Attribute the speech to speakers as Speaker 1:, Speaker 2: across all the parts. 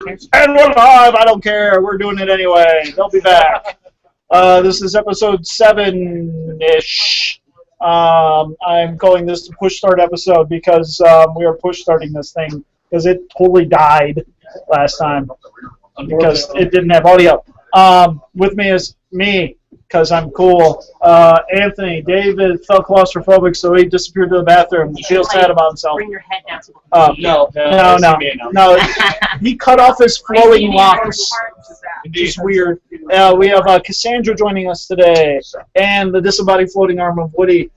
Speaker 1: And we're live. I don't care. We're doing it anyway. They'll be back. This is episode 7-ish. I'm calling this the push start episode because we are push starting this thing because it totally died last time because it didn't have audio. With me is me because I'm cool. Anthony, David felt claustrophobic, so he disappeared to the bathroom. He feels sad about himself.
Speaker 2: Bring your head down.
Speaker 1: No. He cut off his flowing locks. Just weird. We have Cassandra joining us today, and the disembodied floating arm of Woody.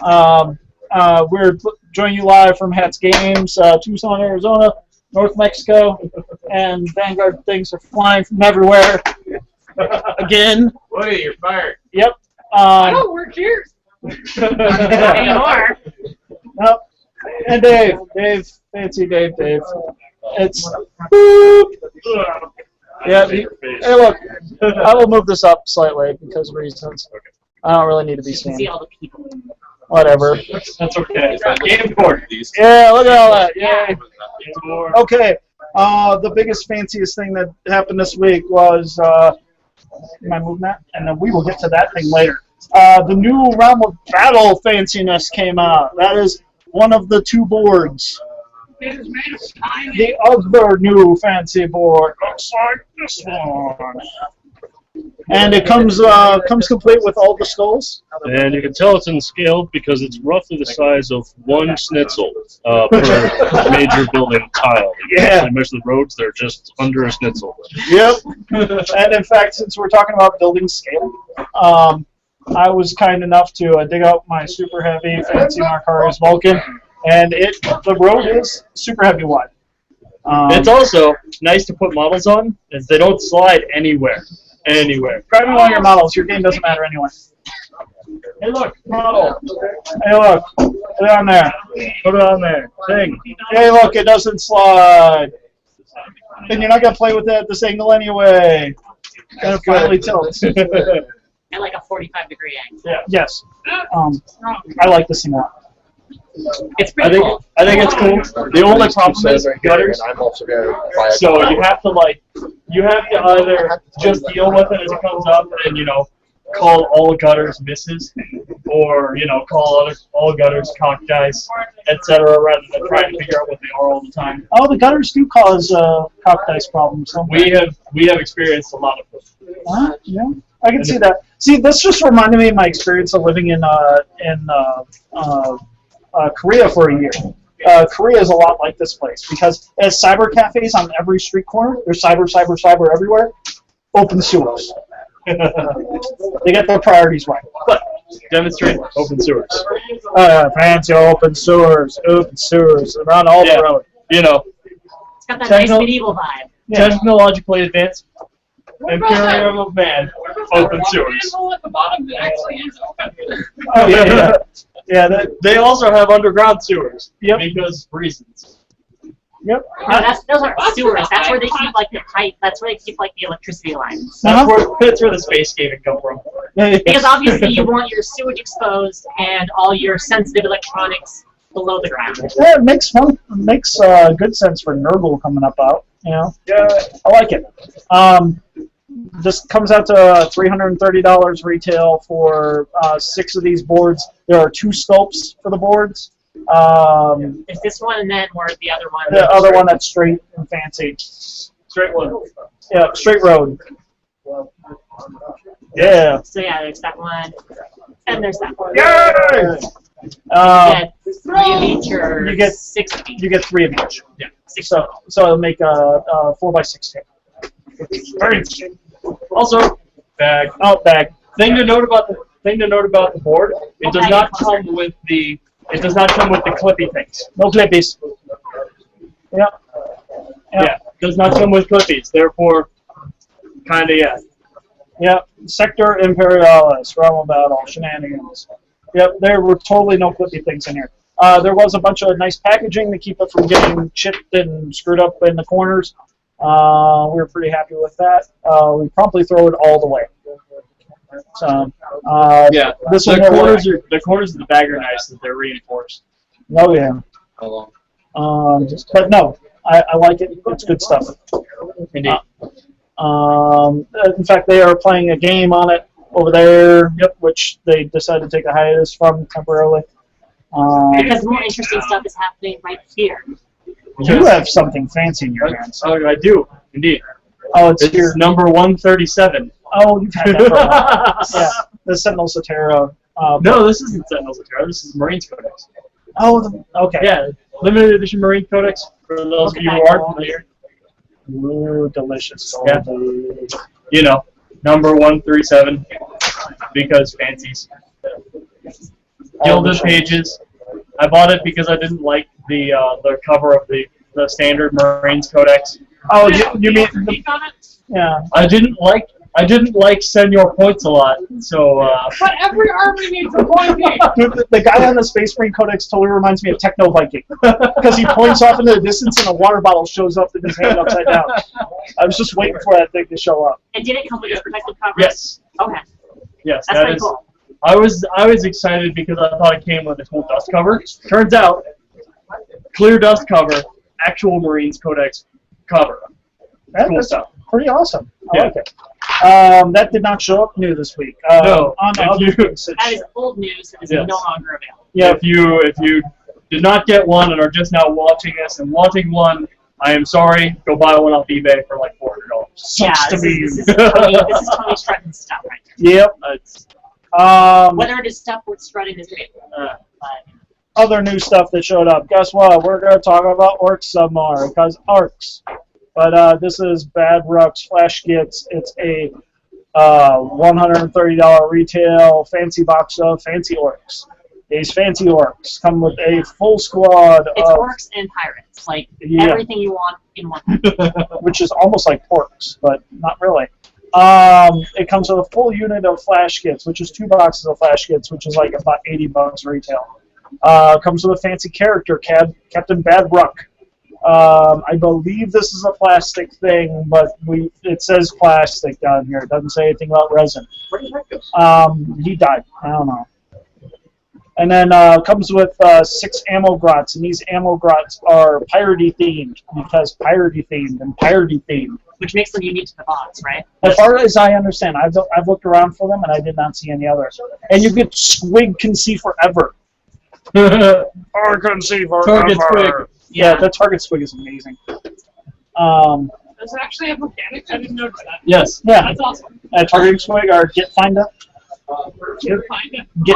Speaker 1: We're joining you live from Hats Games, Tucson, Arizona, North Mexico, and Vanguard things are flying from everywhere. Again.
Speaker 3: Woody, you're fired.
Speaker 1: Yep.
Speaker 2: I don't work here. Anymore.
Speaker 1: Nope. And Dave. Fancy Dave. It's boop. Yeah. Hey, look. I will move this up slightly because of reasons. I don't really need to be seen.
Speaker 2: See all the people.
Speaker 1: Whatever.
Speaker 3: That's okay. Game board.
Speaker 1: Yeah, look at all that. Yay. Okay. The biggest, fanciest thing that happened this week was, am I moving that? And then we will get to that thing later. The new Realm of Battle fanciness came out. That is one of the two boards. The other new fancy board looks like this one. And it comes complete with all the skulls.
Speaker 4: And you can tell it's in scale because it's roughly the size of one schnitzel per major building tile. You can actually measure the roads, they're just under a schnitzel.
Speaker 1: Yep. And in fact, since we're talking about building scale, I was kind enough to dig out my super heavy fancy Markari's Vulcan, and the road is super heavy wide.
Speaker 3: It's also nice to put models on, as they don't slide anywhere.
Speaker 1: Driving all your models, your game doesn't matter anyway.
Speaker 3: Hey, look, model.
Speaker 1: Hey, look. Put it on there.
Speaker 3: Put it on there. Thing.
Speaker 1: Hey, look, it doesn't slide. And you're not going to play with it at this angle anyway. And it finally tilts.
Speaker 2: At like a 45-degree angle.
Speaker 1: Yeah. Yes. I like this thing a lot.
Speaker 2: It's pretty cool.
Speaker 3: I think it's cool. The only problem is gutters.
Speaker 5: I'm also going to buy a
Speaker 3: So you have to either just deal with it as it comes up and call all gutters misses, or call all gutters cock dice, etc. Rather than trying to figure out what they are all the time.
Speaker 1: Oh, the gutters do cause cock dice problems. Sometimes.
Speaker 3: We have experienced a lot of them.
Speaker 1: Yeah, I can see that. See, this just reminded me of my experience of living in Korea for a year. Korea is a lot like this place because it has cyber cafes on every street corner. There's cyber everywhere. Open sewers. They get their priorities right.
Speaker 3: But demonstrate open sewers.
Speaker 1: Fancy open sewers around all the road.
Speaker 2: It's got that nice medieval vibe.
Speaker 1: Yeah.
Speaker 3: Technologically advanced Imperium of Man. Open sewers.
Speaker 2: At the bottom that actually is open.
Speaker 1: Oh, yeah. Yeah,
Speaker 3: they also have underground sewers.
Speaker 1: Yep.
Speaker 3: Because reasons.
Speaker 1: Yep.
Speaker 2: No, those aren't sewers. That's where they keep like the pipe. That's where they keep like the electricity lines.
Speaker 3: That's where the space gaming come from.
Speaker 2: Because obviously you want your sewage exposed and all your sensitive electronics below the ground.
Speaker 1: Yeah, it makes good sense for Nurgle coming up out. Yeah, I like it. This comes out to $330 retail for 6 of these boards. There are 2 sculpts for the boards.
Speaker 2: Is this one and then or the other one?
Speaker 1: The other one that's straight and fancy.
Speaker 3: Straight one.
Speaker 1: Yeah, straight road. Yeah.
Speaker 2: So yeah, there's that one, and there's that one.
Speaker 1: Yay!
Speaker 2: You get 3 of each or
Speaker 1: you get
Speaker 2: 6 of each.
Speaker 1: You get 3 of each.
Speaker 2: Yeah. 6
Speaker 1: So it'll make a 4x6 tape.
Speaker 3: Also, bag.
Speaker 1: Oh, bag.
Speaker 3: Thing to note about the board, it does not come with the clippy things.
Speaker 1: No clippies. Yeah.
Speaker 3: Yeah, does not come with clippies. Therefore, kinda
Speaker 1: Yeah. Sector Imperialis, Realm of Battle, shenanigans. Yep, there were totally no clippy things in here. There was a bunch of nice packaging to keep it from getting chipped and screwed up in the corners. We were pretty happy with that. We promptly throw it all the way. So, this
Speaker 3: the corners of the bag are nice that they're reinforced.
Speaker 1: Oh yeah. But no, I like it. It's good stuff.
Speaker 3: Indeed.
Speaker 1: In fact, they are playing a game on it over there, which they decided to take a hiatus from temporarily.
Speaker 2: Because more interesting stuff is happening right here.
Speaker 1: You have something fancy in your hands.
Speaker 3: Oh, I do, indeed.
Speaker 1: Oh, it's
Speaker 3: It's
Speaker 1: here.
Speaker 3: number 137.
Speaker 1: Oh, you've had that for a while. Yeah, the Sentinel Satara.
Speaker 3: No, this isn't Sentinels of Terra. This is Marines Codex.
Speaker 1: Oh, okay.
Speaker 3: Yeah, limited edition Marine Codex for those of you who aren't familiar.
Speaker 1: Ooh, delicious.
Speaker 3: Yeah. You know, number 137 because fancies. Gilded pages. I bought it because I didn't like the cover of the standard Marines Codex.
Speaker 1: Oh, you mean yeah?
Speaker 3: I didn't like Senior Points a lot, so.
Speaker 2: But every army needs a pointing.
Speaker 1: Dude, the guy on the Space Marine Codex totally reminds me of Techno Viking because he points off into the distance and a water bottle shows up in his hand upside down. I was just waiting for that thing to show up.
Speaker 2: And did it come with this protective cover?
Speaker 3: Yes.
Speaker 2: Okay.
Speaker 3: Yes,
Speaker 2: That's pretty cool.
Speaker 3: I was excited because I thought it came with a cool dust cover. Turns out, clear dust cover, actual Marines Codex cover. Cool
Speaker 1: That's
Speaker 3: stuff.
Speaker 1: pretty awesome. I
Speaker 3: Yeah.
Speaker 1: like it. That did not show up new this week.
Speaker 3: No,
Speaker 1: On
Speaker 3: if
Speaker 1: other
Speaker 3: you-
Speaker 1: things that
Speaker 2: That is old news that is
Speaker 3: Yes.
Speaker 2: no longer available.
Speaker 1: yeah,
Speaker 3: If you did not get one and are just now watching this and wanting one, I am sorry. Go buy one off eBay for like $400.
Speaker 2: Yeah,
Speaker 1: sucks to
Speaker 2: this
Speaker 1: be
Speaker 2: is,
Speaker 1: you.
Speaker 2: this is Tony Strutting stuff right
Speaker 1: Yep.
Speaker 3: It's,
Speaker 2: now. Whether it is stuff worth strutting is debatable. But
Speaker 1: Other new stuff that showed up. Guess what? We're going to talk about orcs some more because orcs. But this is Bad Ruck's Flash Gits. It's a $130 retail fancy box of fancy orcs. These fancy orcs come with a full squad
Speaker 2: it's
Speaker 1: of,
Speaker 2: orcs and pirates. Like,
Speaker 1: Yeah.
Speaker 2: everything you want in one.
Speaker 1: which is almost like porks, but not really. It comes with a full unit of Flash Gits, which is 2 boxes of Flash Gits, which is like about $80 retail. Comes with a fancy character, Captain Bad Ruck. I believe this is a plastic thing, but it says plastic down here. It doesn't say anything about resin.
Speaker 3: where did that go?
Speaker 1: He died. I don't know. And then comes with 6 ammo grots, and these ammo grots are piratey themed because piratey themed and piratey themed.
Speaker 2: Which makes them unique to the box, right?
Speaker 1: As far as I understand, I've looked around for them and I did not see any others. And you get Squig Can See Forever. Or Can See Forever.
Speaker 3: Target Squig.
Speaker 1: Yeah, the Target Squig is amazing.
Speaker 2: Does it actually have mechanics? I didn't notice that.
Speaker 3: Yes.
Speaker 1: Yeah,
Speaker 2: That's awesome.
Speaker 1: Target Squig or Get Finder.
Speaker 2: Get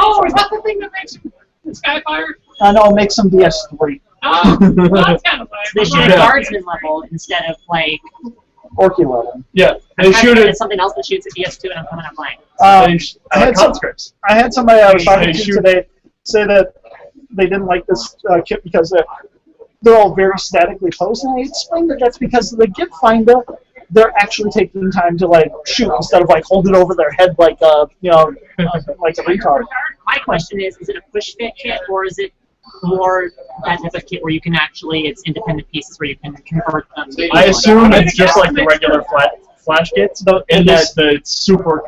Speaker 1: Oh,
Speaker 2: is that the thing that makes Skyfire?
Speaker 1: I know, it makes them DS3.
Speaker 2: Oh, well, that's kind of
Speaker 3: Yeah.
Speaker 2: They shoot at guardsman level instead of like.
Speaker 1: Orky level.
Speaker 3: Yeah.
Speaker 2: I'm
Speaker 3: They
Speaker 2: trying to
Speaker 3: shoot
Speaker 2: think
Speaker 3: it.
Speaker 2: of something else that shoots at DS2, and I'm coming up blank.
Speaker 1: I had some-
Speaker 3: conscripts.
Speaker 1: I had somebody I was talking
Speaker 3: They
Speaker 1: to
Speaker 3: shoot-
Speaker 1: today say that they didn't like this kit because they're all very statically posed, and I explained that that's because the Get Finder, they're actually taking time to like shoot instead of like hold it over their head like like a retard.
Speaker 2: My question is it a push fit kit, or is it more that type of kit where you can actually, it's independent pieces where you can convert them?
Speaker 3: I assume it's just like the regular Flash Kits, in that it's super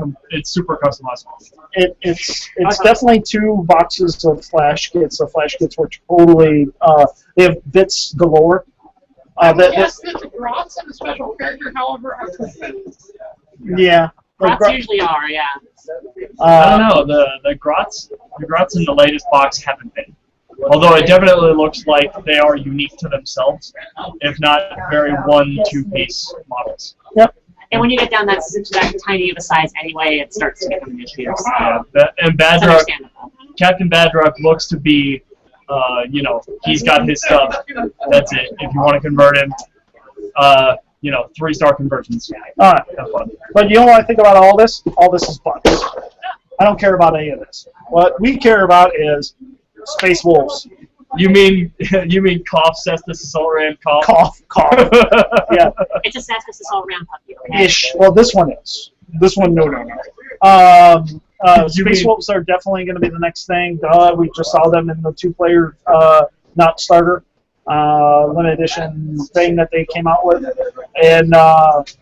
Speaker 3: customizable.
Speaker 1: It's definitely 2 boxes of Flash Kits. The Flash Kits were totally they have bits galore.
Speaker 5: Yes, the grots and a special character, however, are
Speaker 1: Yeah.
Speaker 2: Props usually are, yeah.
Speaker 3: I don't know. The grots in the latest box haven't been. Although it definitely looks like they are unique to themselves, if not very 1-2 piece models.
Speaker 1: Yep.
Speaker 2: And when you get down that tiny of a size anyway, it starts to become an issue. So
Speaker 3: Yeah, and
Speaker 2: it's
Speaker 3: Badruck,
Speaker 2: understandable.
Speaker 3: Captain Badruck looks to be, he's got his stuff. That's it. If you want to convert him, 3-star conversions.
Speaker 1: All right.
Speaker 3: Have fun.
Speaker 1: But you know what I think about all this? All this is butts. I don't care about any of this. What we care about is Space Wolves.
Speaker 3: You mean cough, Cestus, Assault Ram, cough?
Speaker 1: Cough, cough. Yeah,
Speaker 2: It's a Cestus Assault Ram puppy, okay?
Speaker 1: ish. Well, this one is. This one, no.
Speaker 3: You
Speaker 1: Space
Speaker 3: mean-
Speaker 1: Wolves are definitely going to be the next thing. Duh, we just saw them in the 2-player not starter limited edition thing that they came out with, and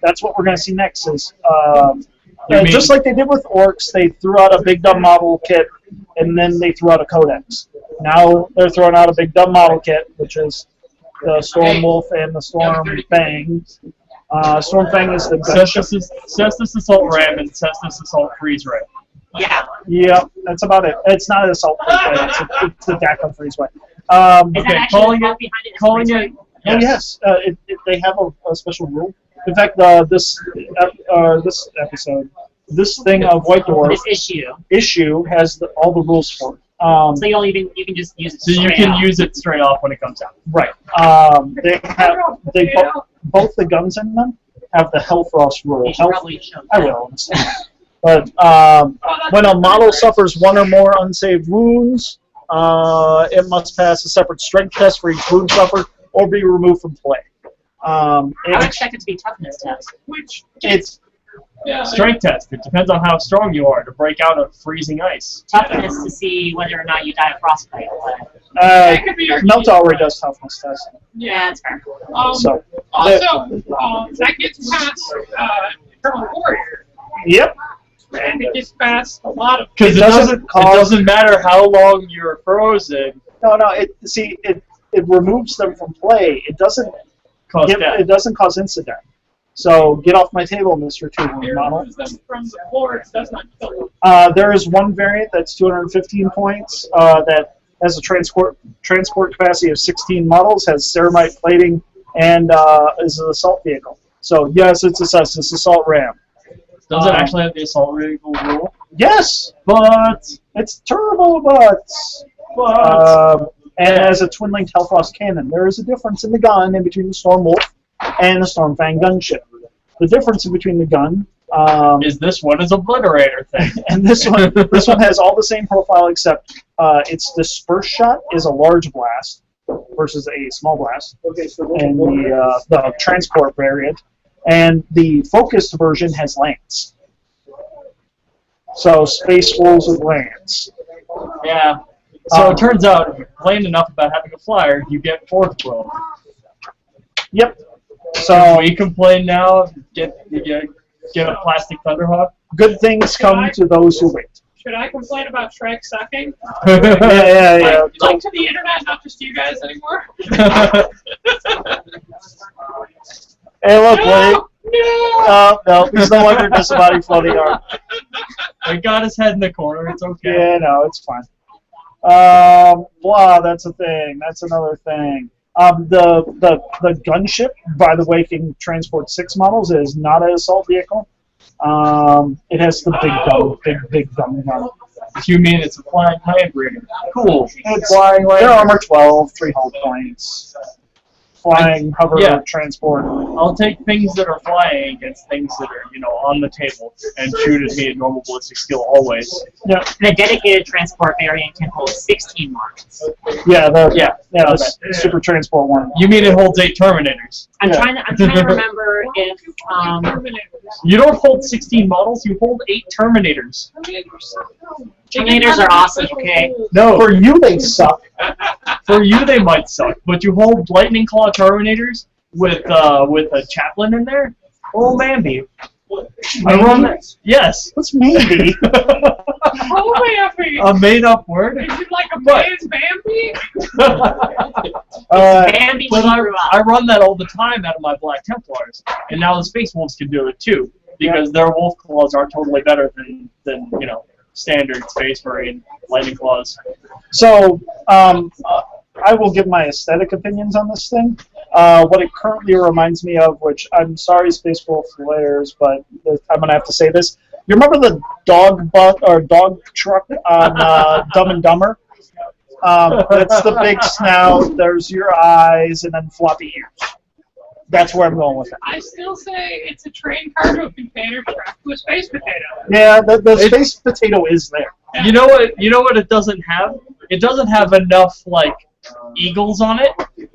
Speaker 1: that's what we're going to see next. Is just like they did with Orcs, they threw out a big dumb model kit, and then they threw out a codex. Now they're throwing out a big dumb model kit, which is the Storm Wolf and the Storm Bang, Stormfang is the gunship.
Speaker 3: Cestus Assault Ram and Cestus Assault Freeze Ray.
Speaker 2: Yeah.
Speaker 1: Yeah, that's about it. It's not an assault freezeway. It's the DACA freezeway.
Speaker 2: Is that
Speaker 3: Okay,
Speaker 2: actually
Speaker 3: calling
Speaker 2: the
Speaker 3: it-
Speaker 2: behind it?
Speaker 3: calling it-
Speaker 1: Oh yes, they have a special rule. In fact, this episode, this thing of White Dwarf
Speaker 2: This
Speaker 1: issue has all the rules for it.
Speaker 2: So you can just use it.
Speaker 3: So you
Speaker 2: straight
Speaker 3: can
Speaker 2: up.
Speaker 3: use it straight off when it comes out.
Speaker 1: Right. Both the guns in them have the Hellfrost rule.
Speaker 2: You should probably show
Speaker 1: I
Speaker 2: that.
Speaker 1: will. But when a model suffers one or more unsaved wounds, it must pass a separate strength test for each wound suffered or be removed from play.
Speaker 2: I would expect it to be toughness test.
Speaker 1: It's
Speaker 3: Strength test. It depends on how strong you are to break out of freezing ice.
Speaker 2: Toughness to see whether or not you die of frostbite.
Speaker 1: Melt already does toughness test.
Speaker 2: Yeah, that's fair.
Speaker 1: So
Speaker 5: Also, that gets past Eternal Warrior,
Speaker 1: yep.
Speaker 5: and it gets past a lot of.
Speaker 3: Because
Speaker 1: It doesn't
Speaker 3: it
Speaker 1: cause-
Speaker 3: doesn't matter how long you're frozen.
Speaker 1: No. It removes them from play. It doesn't.
Speaker 3: Cause death.
Speaker 1: It doesn't cause incident. So get off my table, Mr. Two-Wound
Speaker 5: It
Speaker 1: Model.
Speaker 5: removes them from the floor. It does not kill them.
Speaker 1: There is one variant that's 215 points that has a transport capacity of 16 models, has ceramite plating, and is an assault vehicle. So yes, it's an assault ram.
Speaker 3: Does it actually have the assault vehicle rule?
Speaker 1: Yes,
Speaker 3: But
Speaker 1: it's turbo butts. And it has a twin-linked Hellfrost cannon. There is a difference in the gun in between the Stormwolf and the Stormfang gunship. The difference in between the gun
Speaker 3: is this one is obliterator thing?
Speaker 1: and this one has all the same profile except its disperse shot is a large blast versus a small blast, and the transport variant, and the focused version has lance. So Space Wolves with lance.
Speaker 3: Yeah. So it turns out, if you complain enough about having a flyer, you get fourth world.
Speaker 1: Yep.
Speaker 3: So
Speaker 1: So
Speaker 3: we complain now, you get a plastic Thunderhawk.
Speaker 1: good things come to those who wait.
Speaker 5: Should I complain about Shrek sucking?
Speaker 1: Yeah.
Speaker 5: Like to the internet, not just you guys anymore.
Speaker 1: Hey, look, wait.
Speaker 5: No.
Speaker 1: No, he's no longer disembodied floating arm.
Speaker 3: I got his head in the corner. It's okay.
Speaker 1: Yeah, no, it's fine. Blah, that's a thing. That's another thing. The gunship, by the way, can transport 6 models. It is not an assault vehicle. It has the big gun gun.
Speaker 3: You mean it's a flying hybrid? Cool.
Speaker 1: It's
Speaker 3: Flying like
Speaker 1: their armor 12, 3 hull points. Flying, hover,
Speaker 3: Yeah.
Speaker 1: transport.
Speaker 3: I'll take things that are flying against things that are, on the table and shoot at me at normal ballistic skill always.
Speaker 1: Yeah,
Speaker 2: And a dedicated transport variant can hold 16 models.
Speaker 1: yeah, the
Speaker 3: Okay.
Speaker 1: super transport one.
Speaker 3: You mean it holds 8 Terminators?
Speaker 2: I'm
Speaker 1: Yeah.
Speaker 2: trying to remember if
Speaker 3: You don't hold 16 models, you hold 8 Terminators.
Speaker 2: Terminators are awesome. Okay.
Speaker 3: No,
Speaker 1: For you, they suck.
Speaker 3: for you they might suck, but you hold Lightning Claw Terminators with a chaplain in there? Oh, Mandy. I run that. Yes.
Speaker 1: What's maybe?
Speaker 5: Oh, Bambi!
Speaker 3: A made-up word?
Speaker 5: Is it like a man's Bambi?
Speaker 2: Bambi
Speaker 3: But
Speaker 2: grew up.
Speaker 3: I run that all the time out of my Black Templars, and now the Space Wolves can do it too, because their Wolf Claws are totally better than standard Space Marine Lightning Claws.
Speaker 1: So, I will give my aesthetic opinions on this thing. What it currently reminds me of, which I'm sorry, Space Wolf Layers, but I'm going to have to say this. You remember the dog truck on Dumb and Dumber? That's the big snout, there's your eyes, and then floppy ears. That's where I'm going with it.
Speaker 5: I still say it's a train car to a container strapped to a space potato.
Speaker 1: Yeah, the space potato is there.
Speaker 3: You know what it doesn't have? It doesn't have enough eagles on it.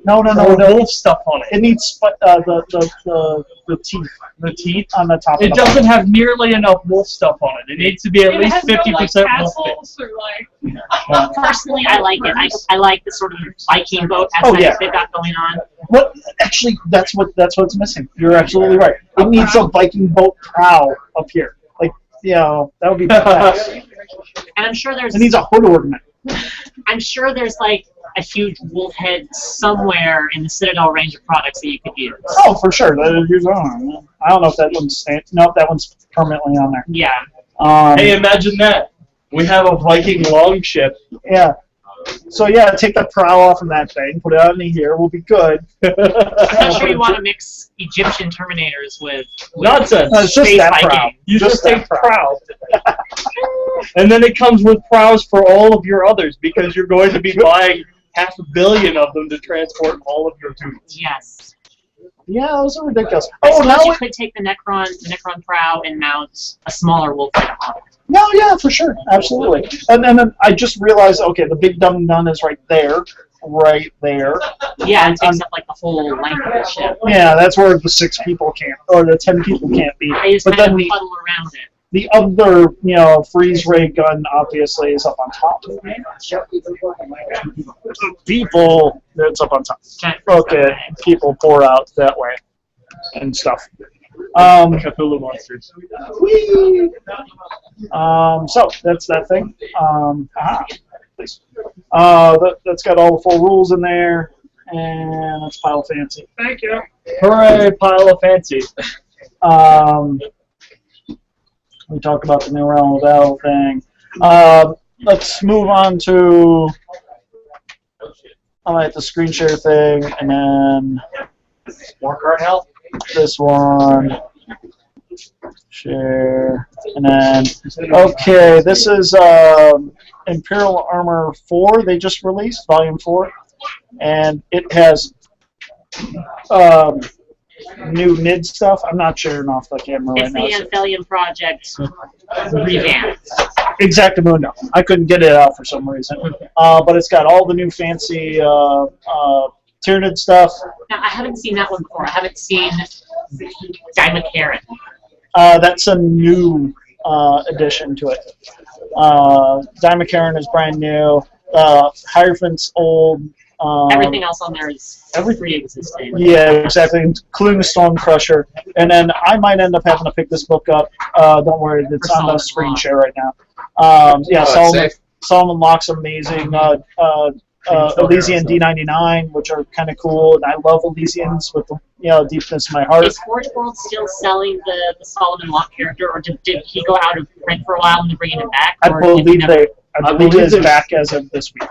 Speaker 1: No.
Speaker 3: Or wolf stuff on it.
Speaker 1: It needs the teeth.
Speaker 3: The teeth.
Speaker 1: On the top.
Speaker 3: It
Speaker 1: of the
Speaker 3: doesn't have nearly enough wolf stuff on it. It needs to be at least 50% wolf.
Speaker 5: Castles or
Speaker 2: Personally, I like it. I like the sort of Viking boat
Speaker 1: Oh,
Speaker 2: aspect
Speaker 1: yeah.
Speaker 2: they've got going on.
Speaker 1: What? Actually, that's what's missing. You're absolutely right. It needs a Viking boat prow up here. That would be badass.
Speaker 2: And I'm sure there's
Speaker 1: It needs a hood ornament.
Speaker 2: I'm sure there's a huge wolf head somewhere in the Citadel range of products that you could use.
Speaker 1: Oh, for sure. I don't know if that one's... No, that one's permanently on there.
Speaker 2: Yeah.
Speaker 3: Hey, imagine that. We have a Viking longship.
Speaker 1: Yeah. So, yeah, take the prow off of that thing, put it out in here, we'll be good.
Speaker 2: I'm not sure you want to mix Egyptian Terminators with
Speaker 3: Nonsense.
Speaker 1: No, it's just
Speaker 2: Space
Speaker 1: that
Speaker 2: Viking.
Speaker 1: prow.
Speaker 3: You just
Speaker 1: that
Speaker 3: take prow. And then it comes with prows for all of your others because you're going to be buying 500 million of them to transport all of your goods.
Speaker 2: Yes.
Speaker 1: Yeah, those are ridiculous.
Speaker 2: I
Speaker 1: Oh, now
Speaker 2: suppose you could take the Necron prow and mount a smaller wolf head on it.
Speaker 1: No, yeah, for sure, absolutely. And then I just realized, okay, the big dumb nun is right there.
Speaker 2: Yeah, it takes up like the whole length of the ship.
Speaker 1: Yeah, that's where the 6 people can't, or the 10 people can't be.
Speaker 2: They just
Speaker 1: But
Speaker 2: kind
Speaker 1: then
Speaker 2: of huddle around it.
Speaker 1: the other, freeze ray gun obviously is up on top. People, it's up on top. Okay, people pour out that way and stuff.
Speaker 3: Cthulhu monsters.
Speaker 1: So that's that thing. That's got all the full rules in there, and that's Pile of Fancy.
Speaker 3: Thank you. Hooray, Pile of Fancy.
Speaker 1: We talked about the new Realm of Battle thing. Let's move on to the screen share thing, and then
Speaker 3: More card health?
Speaker 1: this one. Share, and then okay, this is Imperial Armor 4. They just released Volume 4, and it has new mid stuff. I'm not sharing off the camera
Speaker 2: It's
Speaker 1: right now.
Speaker 2: the Anthelium Project revamped.
Speaker 1: Exactamundo. I couldn't get it out for some reason, but it's got all the new fancy Tyranid stuff.
Speaker 2: Now, I haven't seen that one before. I haven't seen Dimakaran.
Speaker 1: That's a new addition to it. Dimakaran is brand new. Hierophant's old.
Speaker 2: Everything else on there is pre-existing.
Speaker 1: Yeah, exactly, including the Storm Crusher. And then I might end up having to pick this book up. Don't worry, it's on the screen share right now. Yeah, Solomon Locke's amazing. Elysian D99, which are kind of cool, and I love Elysians with the deepness of my heart.
Speaker 2: Is Forge World still selling the Solomon Locke character, or did he go out of print for a while and they're bringing him back?
Speaker 1: I believe he is back as of this week.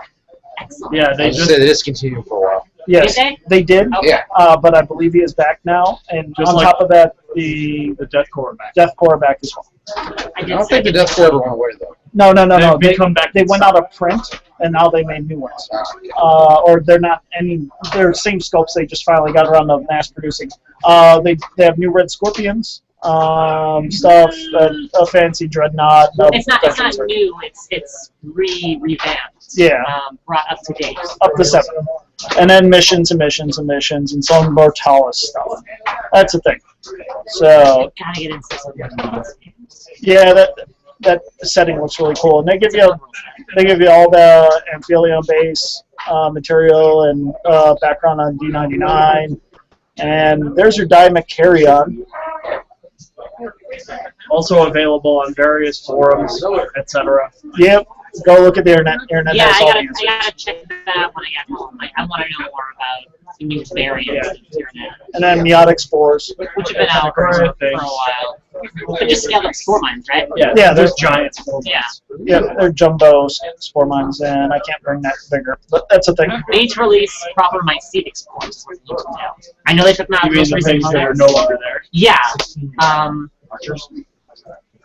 Speaker 2: Excellent.
Speaker 3: Yeah, they
Speaker 6: They discontinued for a while.
Speaker 1: Yes,
Speaker 2: Did
Speaker 1: they did.
Speaker 2: Okay.
Speaker 6: Yeah.
Speaker 1: But I believe he is back now, and
Speaker 3: Just
Speaker 1: on
Speaker 3: like
Speaker 1: top of that, the
Speaker 3: Death Corps back.
Speaker 1: Death Corps back as well.
Speaker 2: I
Speaker 6: I don't think the Death Corps ever went away, though.
Speaker 1: No.
Speaker 3: They come back.
Speaker 1: They went out of print, and now they made new ones.
Speaker 6: Okay.
Speaker 1: Or they're not any. They're same scopes. They just finally got around to mass producing. They have new Red Scorpions stuff. A fancy Dreadnought.
Speaker 2: It's not new. It's revamped.
Speaker 1: Yeah.
Speaker 2: Brought up to date.
Speaker 1: Up to 7, and then missions, and some Mortalis stuff. That's the thing. So
Speaker 2: Gotta get into some
Speaker 1: yeah, that setting looks really cool, and they give you all the Amphilia base material and background on D99, and there's your Dimakaran.
Speaker 3: Also available on various forums, etc.
Speaker 1: Yep, go look at the internet.
Speaker 2: Yeah,
Speaker 1: has
Speaker 2: I
Speaker 1: all
Speaker 2: gotta
Speaker 1: the answers.
Speaker 2: check that out when I get home. I want to know more about the new variants of Tyranid,
Speaker 1: And then Meotic Spores.
Speaker 2: which have been out for a while. But just scaled up spore mines, right?
Speaker 1: Yeah,
Speaker 3: there's giant forums.
Speaker 2: Yeah.
Speaker 1: Yeah, they're jumbo spore mines, and I can't bring that bigger, but that's a thing.
Speaker 2: They need to release proper mycetic spores. I know they took them out
Speaker 3: You mean
Speaker 2: most
Speaker 3: the
Speaker 2: recently.
Speaker 3: things that are no longer there?
Speaker 2: Yeah.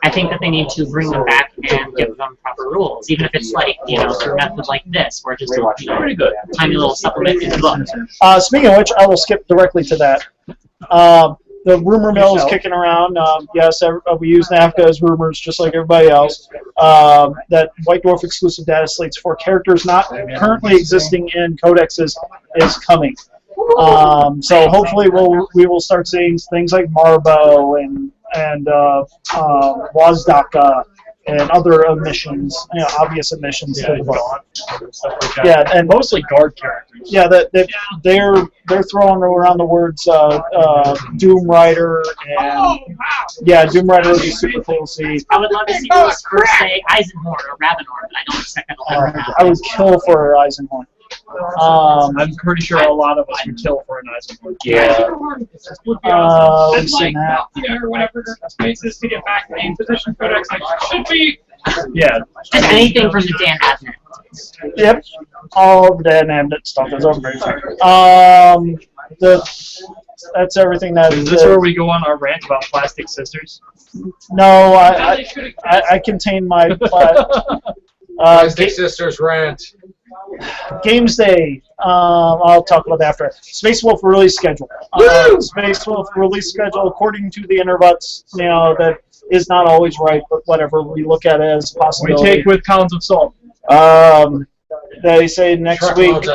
Speaker 2: I think that they need to bring them back and give them proper rules, even if it's like, through a method like this, where just
Speaker 3: Pretty good.
Speaker 2: tiny little supplement in the book.
Speaker 1: Speaking of which, I will skip directly to that. The rumor mill is kicking around. Yes, we use NAFCA as rumors, just like everybody else. That White Dwarf exclusive data slates for characters not currently existing in codexes is coming. So hopefully we will start seeing things like Marbo and Wazdaka and other omissions, obvious omissions to the book.
Speaker 3: Stuff like that.
Speaker 1: Yeah, and
Speaker 3: mostly guard characters.
Speaker 1: yeah, they're throwing around the words Doom Rider and Doom Rider would be super cool to see.
Speaker 2: I would love to see us first say Eisenhorn or Ravenhorn, but I don't expect that to ever happen.
Speaker 1: I would kill for Eisenhorn.
Speaker 3: I'm pretty sure a lot of us would kill for an Eisenberg.
Speaker 6: Yeah.
Speaker 5: I'd like or whatever spaces to get back main position codex like should be.
Speaker 3: Yeah.
Speaker 2: Just anything from the Dan Admin.
Speaker 1: Yep. All the Dan Amnet stuff is over. That's everything that.
Speaker 3: Is this where we go on our rant about plastic sisters?
Speaker 1: No, I contain my.
Speaker 6: Plastic Sisters rant.
Speaker 1: Games Day. I'll talk about that after. Space Wolf release schedule. Space Wolf release schedule, according to the interwebs, that is not always right, but whatever. We look at it as a
Speaker 3: We
Speaker 1: possibility.
Speaker 3: take with pounds of salt.
Speaker 1: They say next week.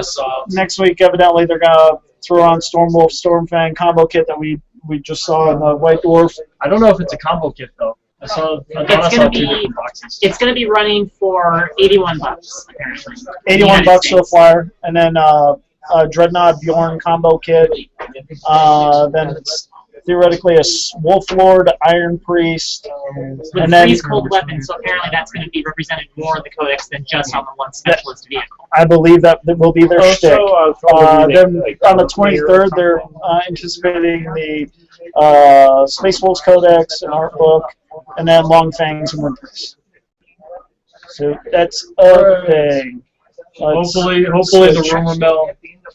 Speaker 1: Next week, evidently, they're gonna throw on Stormwolf Stormfang combo kit that we just saw in the White Dwarf.
Speaker 3: I don't know if it's a combo kit though. I saw two different boxes.
Speaker 2: It's going to be running for $81 apparently.
Speaker 1: $81 for the flyer, and then Dreadnought Bjorn combo kit. Then it's theoretically a Wolf Lord, Iron Priest,
Speaker 2: With
Speaker 1: and then
Speaker 2: freeze cold weapons, so apparently that's going to be represented more in the codex than just on the one specialist vehicle.
Speaker 1: I believe that will be their shtick. Then on the 23rd, they're anticipating the Space Wolves Codex and art book, and then Long Fangs and Winters. So that's a thing.
Speaker 3: Hopefully the rumor mill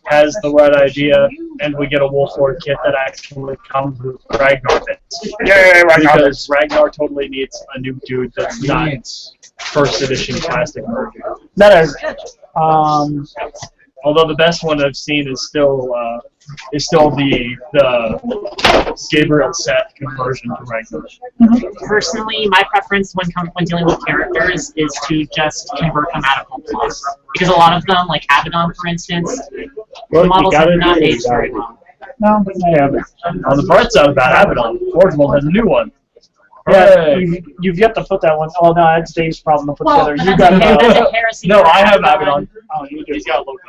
Speaker 3: has the right idea, and we get a Wolf Lord kit that actually comes with Ragnar bits.
Speaker 1: Yeah, Ragnar.
Speaker 3: Because Ragnar totally needs a new dude that's not first edition plastic version.
Speaker 1: That is.
Speaker 3: Although the best one I've seen is still the Gabriel Seth conversion to Ragnar.
Speaker 2: Personally, my preference when dealing with characters is to just convert them out of Hulk Plus. Because a lot of them, like Abaddon for instance, the models have not aged very well.
Speaker 1: No, I haven't.
Speaker 3: On the bright side about Abaddon, Forgeworld has a new one.
Speaker 1: Yeah,
Speaker 3: Hooray.
Speaker 1: you've yet to put that one. Oh no, that's Dave's problem to put together. You got
Speaker 2: That's a heresy.
Speaker 3: No,
Speaker 2: for
Speaker 3: I have
Speaker 2: Abaddon.
Speaker 3: Abaddon. Oh, you do. He's got Loki.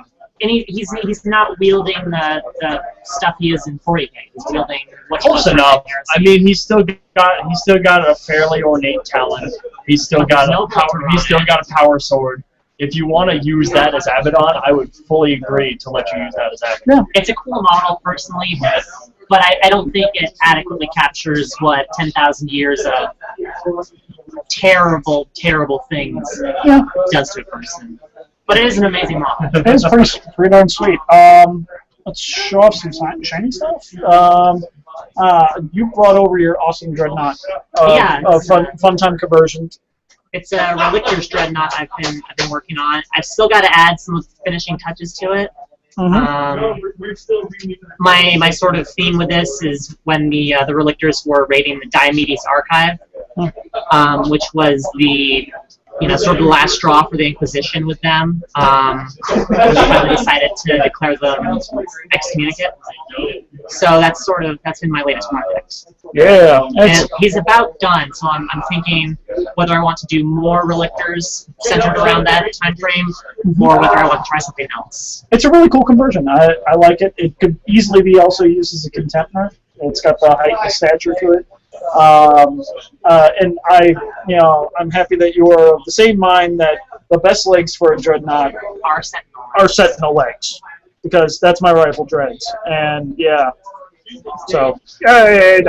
Speaker 2: And he's not wielding the stuff he is in 40K. He's wielding what
Speaker 3: Close enough. I mean, he's still got a fairly ornate talent. He's still got a power sword. If you want to use that as Abaddon, I would fully agree to let you use that as Abaddon.
Speaker 1: Yeah.
Speaker 2: It's a cool model personally, but I don't think it adequately captures what 10,000 years of terrible things does to a person. But it is an amazing model.
Speaker 1: It is pretty darn sweet. Let's show off some shiny stuff. You brought over your awesome Dreadnought. Fun time conversion.
Speaker 2: It's a Relictors Dreadnought I've been working on. I've still got to add some finishing touches to it. My sort of theme with this is when the Relictors were raiding the Diomedes Archive, which was the sort of the last straw for the Inquisition with them. They finally decided to declare them excommunicate. So that's been my latest project.
Speaker 1: Yeah.
Speaker 2: And he's about done, so I'm thinking whether I want to do more Relictors centered around that time frame, or whether I want to try something else.
Speaker 1: It's a really cool conversion. I like it. It could easily be also used as a contender. It's got the height and stature to it. And I'm happy that you are of the same mind that the best legs for a Dreadnought are Sentinel legs, because that's my rifle dreads. And yeah, so yay,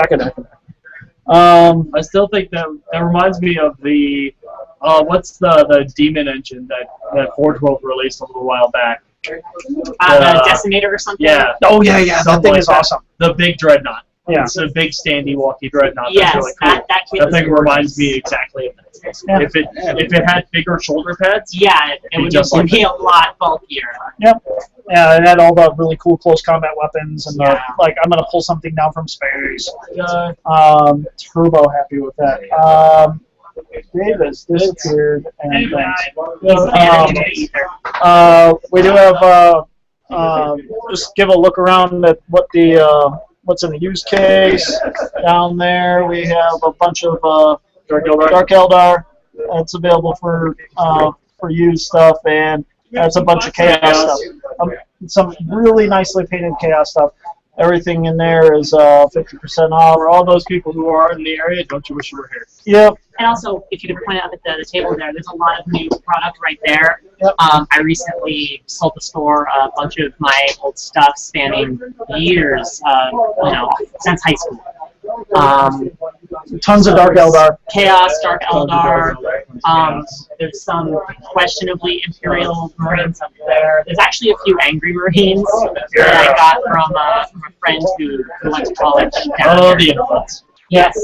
Speaker 3: I still think that reminds me of the what's the demon engine that Forge World released a little while back.
Speaker 2: The Decimator or something.
Speaker 1: Yeah. Oh yeah. That thing is awesome.
Speaker 3: The big Dreadnought.
Speaker 1: Yeah.
Speaker 3: It's a big standy walkie Dreadnought.
Speaker 2: Yes,
Speaker 3: That's really cool.
Speaker 2: that
Speaker 3: thing reminds me exactly of that.
Speaker 1: Yeah.
Speaker 3: If it had bigger shoulder pads,
Speaker 2: it would
Speaker 3: just like
Speaker 2: be a lot bulkier.
Speaker 1: Yep. Yeah, it had all the really cool close combat weapons and I'm gonna pull something down from space. Turbo happy with that. Davis disappeared and we do have just give a look around at what's in the use case. Down there we have a bunch of Dark Eldar. That's available for used stuff, and that's a bunch of chaos stuff. Some really nicely painted chaos stuff. Everything in there is 50% off.
Speaker 3: For all those people who are in the area, don't you wish you were here?
Speaker 1: Yep.
Speaker 2: And also, if you could point out at the table there's a lot of new product right there.
Speaker 1: Yep.
Speaker 2: I recently sold the store a bunch of my old stuff spanning years, since high school.
Speaker 1: Tons of Dark Eldar.
Speaker 2: Chaos, Dark Eldar. There's some questionably Imperial Marines up there. There's actually a few Angry Marines that I got from a friend who went to college down
Speaker 3: Oh,
Speaker 2: here.
Speaker 3: the influence.
Speaker 2: Yes.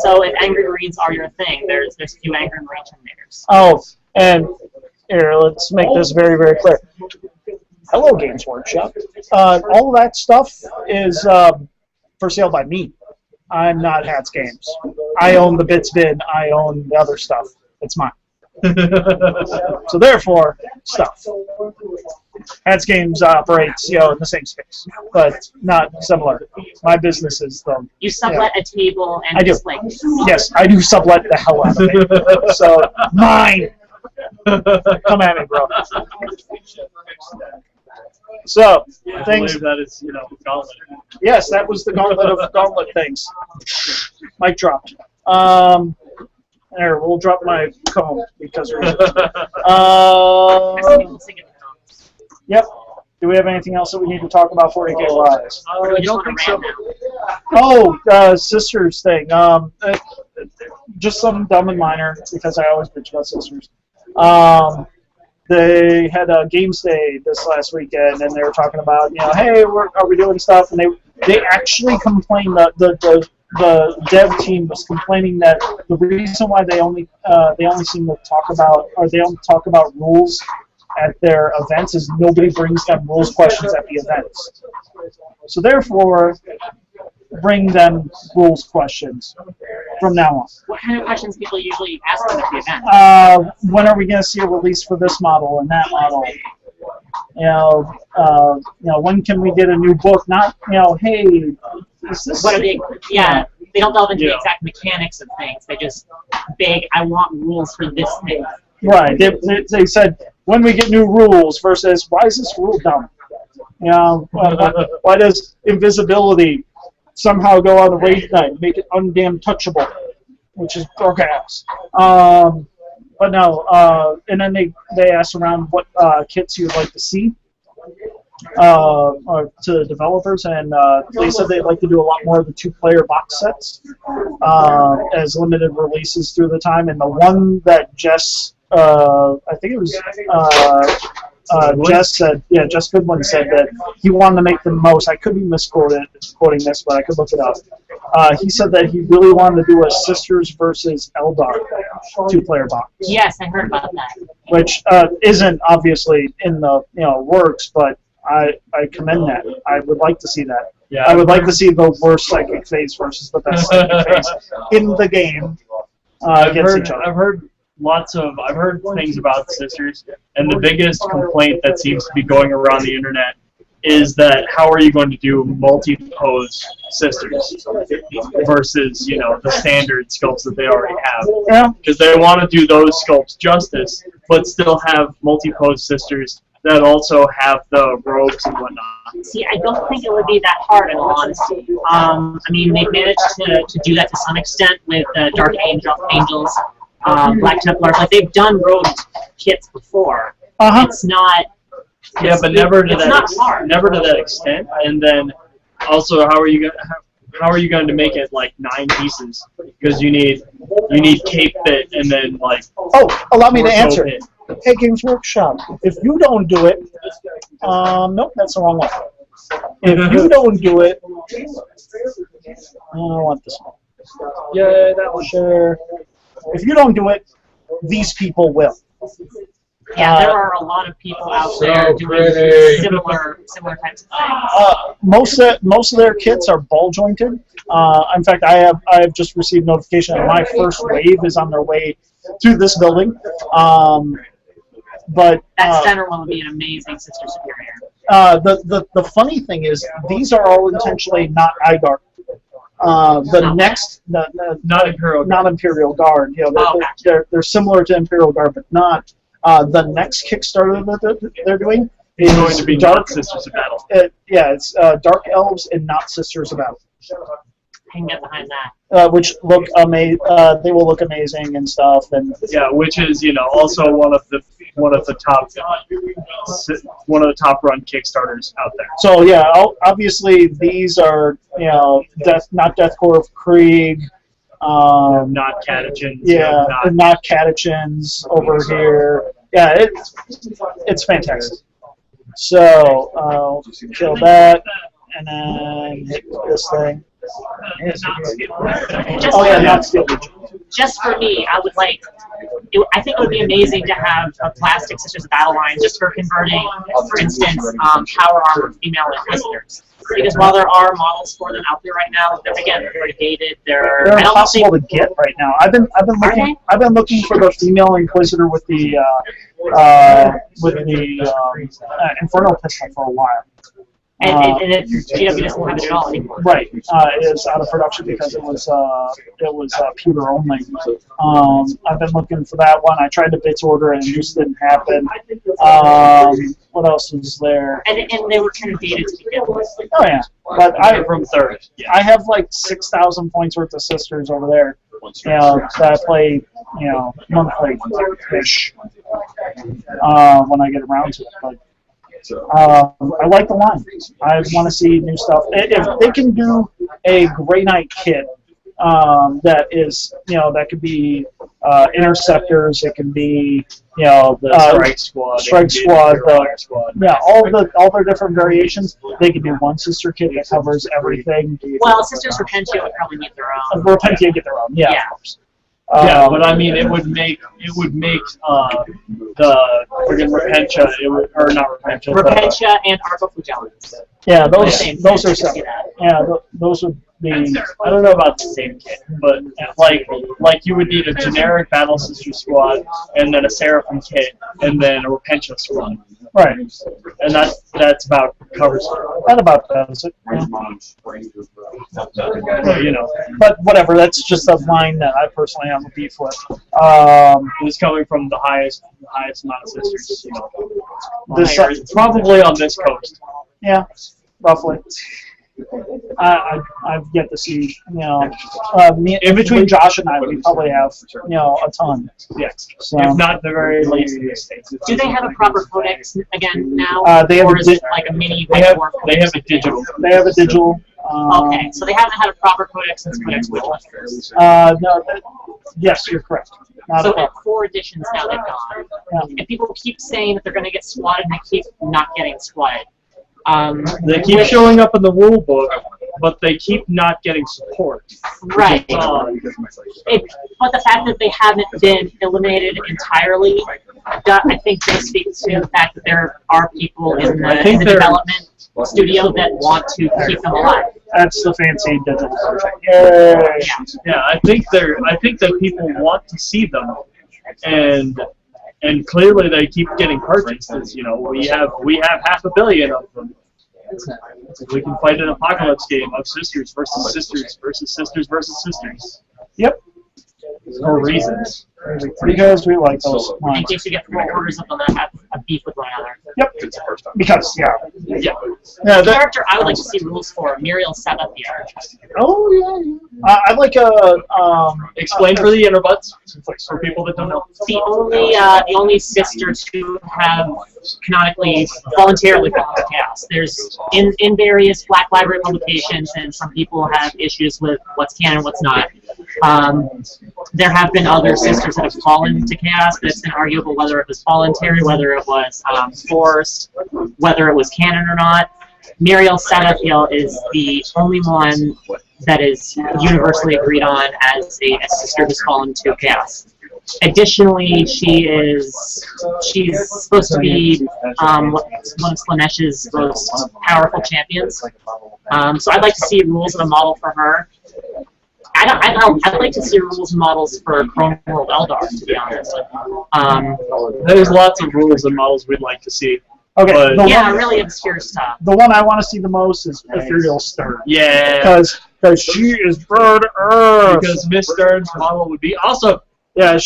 Speaker 2: So if Angry Marines are your thing, there's a few Angry Marine Terminators.
Speaker 1: Oh, and here, let's make this very, very clear. Hello, Games Workshop. All of that stuff is for sale by me. I'm not Hats Games. I own the Bits Bin. I own the other stuff. It's mine. So therefore, stuff. Hats Games operates, in the same space, but not similar. My business is the.
Speaker 2: You sublet a table and
Speaker 1: I do.
Speaker 2: display.
Speaker 1: Yes, I do sublet the hell out of it. So mine. Come at me, bro. So
Speaker 3: I
Speaker 1: things.
Speaker 3: believe that is, gauntlet.
Speaker 1: Yes, that was the gauntlet of gauntlet things. Mic dropped. There, we'll drop my comb because we're. Yep. Do we have anything else that we need to talk about before we get live?
Speaker 2: You don't think so?
Speaker 1: Oh, sisters thing. Just some dumb and minor because I always bitch about sisters. They had a games day this last weekend, and they were talking about, hey, are we doing stuff? And they actually complained that the dev team was complaining that the reason why they only seem to talk about, or they only talk about rules at their events is nobody brings them rules questions at the events. So therefore, bring them rules questions from now on.
Speaker 2: What kind of questions people usually ask them at the event?
Speaker 1: When are we going to see a release for this model and that model? When can we get a new book? Not, hey, is this?
Speaker 2: What are they? Yeah, they don't delve into the exact mechanics of things. They just beg, I want rules for this thing.
Speaker 1: Right. They said, when we get new rules versus, why is this rule dumb? Why does invisibility somehow go on the raid night and make it undamn touchable, which is broke-ass. But no, and then they asked around what kits you'd like to see or to developers, and they said they'd like to do a lot more of the two-player box sets as limited releases through the time. And the one that Jess, I think it was Jess Goodwin said that he wanted to make the most. I could be misquoting this, but I could look it up. He said that he really wanted to do a Sisters versus Eldar two-player box.
Speaker 2: Yes, I heard about that.
Speaker 1: Which isn't obviously in the works, but I commend that. I would like to see that.
Speaker 3: Yeah,
Speaker 1: I would like to see the worst psychic phase versus the best psychic phase in the game against each other.
Speaker 3: I've heard things about sisters, and the biggest complaint that seems to be going around the internet is that how are you going to do multi-pose sisters versus the standard sculpts that they already have?
Speaker 1: Yeah.
Speaker 3: Because they want to do those sculpts justice, but still have multi-pose sisters that also have the robes and whatnot.
Speaker 2: See, I don't think it would be that hard, in all honesty. I mean, they've managed to do that to some extent with Dark Angels, Black Templars. Like, they've done rogue kits before. It's not.
Speaker 3: Yeah, but never to that extent. And then also, how are you going to make it like 9 pieces? Because you need cape fit and then like.
Speaker 1: Oh, allow me to answer.
Speaker 3: Fit.
Speaker 1: Hey, Games Workshop. If you don't do it, nope, that's the wrong one. If you don't do it, I want this one.
Speaker 3: Yeah, that one.
Speaker 1: Sure. If you don't do it, these people will.
Speaker 2: Yeah, there are a lot of people out there doing similar types of things.
Speaker 1: Most of their kits are ball jointed. In fact, I have just received notification that my first wave is on their way to this building. But
Speaker 2: that center one would be an amazing Sister Superior.
Speaker 1: The funny thing is, these are all intentionally not iGuard. Not Imperial Guard. They're similar to Imperial Guard, but not. The next Kickstarter that they're doing is
Speaker 3: going to be
Speaker 1: Dark
Speaker 3: Sisters of Battle.
Speaker 1: Yeah, it's Dark Elves and not Sisters of Battle.
Speaker 2: I can get behind that.
Speaker 1: Which look they will look amazing and stuff, and
Speaker 3: Yeah, which is also one of the top run Kickstarters out there.
Speaker 1: so yeah. Obviously, these are not Deathcore of Krieg,
Speaker 3: Not catechins.
Speaker 1: yeah, not catechins over here. Yeah, it's fantastic. So I'll kill that, and then hit this thing. Oh yeah, not steel.
Speaker 2: Just for me, I would like. I think it would be amazing to have a plastic Sisters of Battle line just for converting, for instance, power armor female inquisitors. Because while there are models for them out there right now, again, they're very dated. They're
Speaker 1: impossible to get right now. I've been looking for the female inquisitor with the Inferno pistol for a while.
Speaker 2: And GW doesn't have it at all anymore.
Speaker 1: Right, it is out of production because it was pewter only. I've been looking for that one. I tried to bits order it and it just didn't happen. What else is there?
Speaker 2: And they were kind of dated to begin with.
Speaker 1: Oh yeah, but
Speaker 3: from third.
Speaker 1: I have like 6,000 points worth of sisters over there. That I play monthly-ish when I get around to it. But I like the line. I want to see new stuff. If they can do a Grey Knight kit that is, that could be interceptors, it can be,
Speaker 3: the strike squad,
Speaker 1: all their different variations. They can do one sister kit that covers everything.
Speaker 2: Well, Sisters Repentia would probably need their own.
Speaker 1: Repentia get their own, yeah. Of course.
Speaker 3: Yeah, but I mean, it would make the friggin' Repentia, not Repentia.
Speaker 2: Repentia and Arco Flagellants.
Speaker 1: Yeah, those are separate. Yeah, those would be.
Speaker 3: I don't know about the same kit, but like you would need a generic Battle Sister squad, and then a Seraphim kit, and then a Repentia squad.
Speaker 1: Right.
Speaker 3: And that's about covers it.
Speaker 1: That about does it.
Speaker 3: Yeah.
Speaker 1: But whatever, that's just a line that I personally have a beef with.
Speaker 3: It's coming from the highest amount of sisters.
Speaker 1: This
Speaker 3: Probably on this coast.
Speaker 1: Yeah, roughly. I've yet to see, in between Josh and I, we probably have, a ton.
Speaker 3: Yes.
Speaker 1: So,
Speaker 3: if not the very least in the States.
Speaker 2: Do they have a proper codex again now?
Speaker 1: They have
Speaker 2: or is it like a mini?
Speaker 3: They have a digital.
Speaker 1: They have a digital.
Speaker 2: Okay, so they haven't had a proper codex since Codex Witchhunters.
Speaker 1: No. Yes, you're correct.
Speaker 2: So at 4 editions now they've gone. And people keep saying that they're going to get swatted, and they keep not getting swatted.
Speaker 3: They keep showing up in the rule book, but they keep not getting support.
Speaker 2: Right. But the fact that they haven't been eliminated entirely, I think does speak to the fact that there are people in the development studio that want to keep them alive.
Speaker 1: That's the fancy digital version. Yay!
Speaker 3: Yeah, I think that people want to see them, and clearly they keep getting purchased. As we have 500 million of them. We can fight an apocalypse game of sisters versus sisters versus sisters versus sisters.
Speaker 1: Yep.
Speaker 3: For reasons.
Speaker 1: Because we like those
Speaker 2: In
Speaker 1: lines.
Speaker 2: case you get 4 orders of them that have a beef with one another.
Speaker 1: Yep. Because, yeah.
Speaker 2: The character I would like to see rules for, Muriel Sabathier.
Speaker 1: Oh, yeah. I'd like
Speaker 3: Explain for the interbuds, for people that don't know.
Speaker 2: The only sister to have canonically voluntarily fallen to chaos. There's in various Black Library publications, and some people have issues with what's canon, what's not. There have been other sisters that have fallen to chaos, but it's been arguable whether it was voluntary, whether it was forced, whether it was canon or not. Muriel Sabathiel is the only one that is universally agreed on as a sister who's fallen to chaos. Additionally, she's supposed to be one of Slaaneish's most powerful champions. So I'd like to see rules and a model for her. I'd like to see rules and models for Chrome World Eldar, to be honest.
Speaker 3: There's lots of rules and models we'd like to see.
Speaker 1: Okay.
Speaker 2: Really obscure stuff.
Speaker 1: The one I want to see the most is Ethereal Stern.
Speaker 3: Yeah.
Speaker 1: Because she is bird earth.
Speaker 3: Because Miss Stern's model would be awesome.
Speaker 1: Yeah,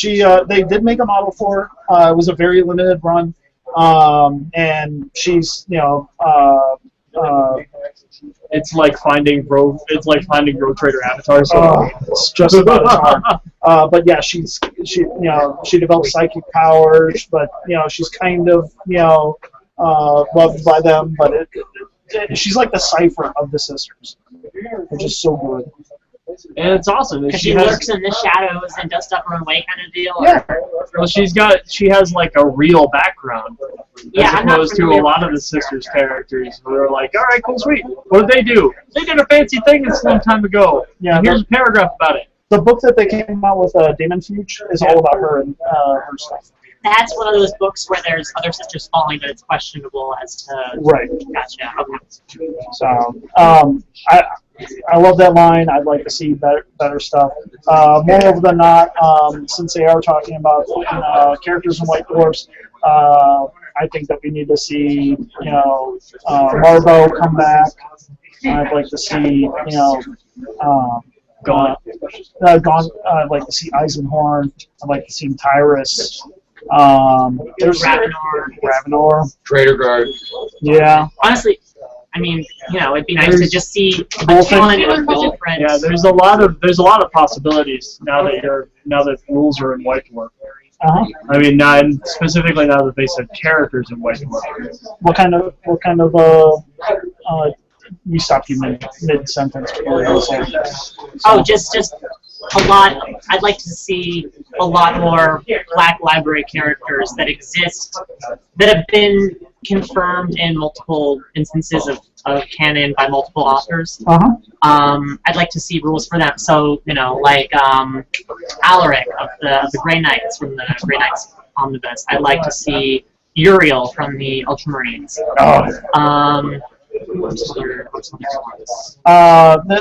Speaker 1: they did make a model for her. It was a very limited run. And she's,
Speaker 3: It's like finding Road Trader avatars.
Speaker 1: it's just about as hard. But yeah, she develops psychic powers, but she's kind of loved by them, but she's like the Cypher of the sisters, which is so good.
Speaker 3: And it's awesome.
Speaker 2: Because she lurks in the shadows and does stuff her own way, kind of deal.
Speaker 1: Yeah.
Speaker 3: Well, she has like a real background, as opposed to a lot of the sisters' characters who are like, all right, cool, sweet. What did they do? They did a fancy thing a long time ago.
Speaker 1: Yeah.
Speaker 3: And here's a paragraph about it.
Speaker 1: The book that they came out with, Demon Fuge, is all about her and her stuff.
Speaker 2: That's one of those books where there's other sisters falling, but it's questionable as to.
Speaker 1: Right.
Speaker 2: Gotcha. Okay.
Speaker 1: So, I love that line. I'd like to see better stuff. More often than not, since they are talking about characters in White Dwarfs, I think that we need to see Marvo come back. I'd like to see Gone. I'd like to see Eisenhorn. I'd like to see Tyrus. There's Ravenor.
Speaker 6: Trader Guard.
Speaker 1: Yeah.
Speaker 2: Honestly, I mean, it'd be nice to just see a ton of different.
Speaker 3: Yeah, there's a lot of possibilities now that rules are in White Dwarf. I mean, specifically now that they said characters in White Dwarf.
Speaker 1: What kind of we stopped you mid sentence.
Speaker 2: Oh, just a lot. I'd like to see a lot more Black Library characters that exist, that have been confirmed in multiple instances of canon by multiple authors. I'd like to see rules for them. So, like Alaric of the Grey Knights from the Grey Knights Omnibus. I'd like to see Uriel from the Ultramarines.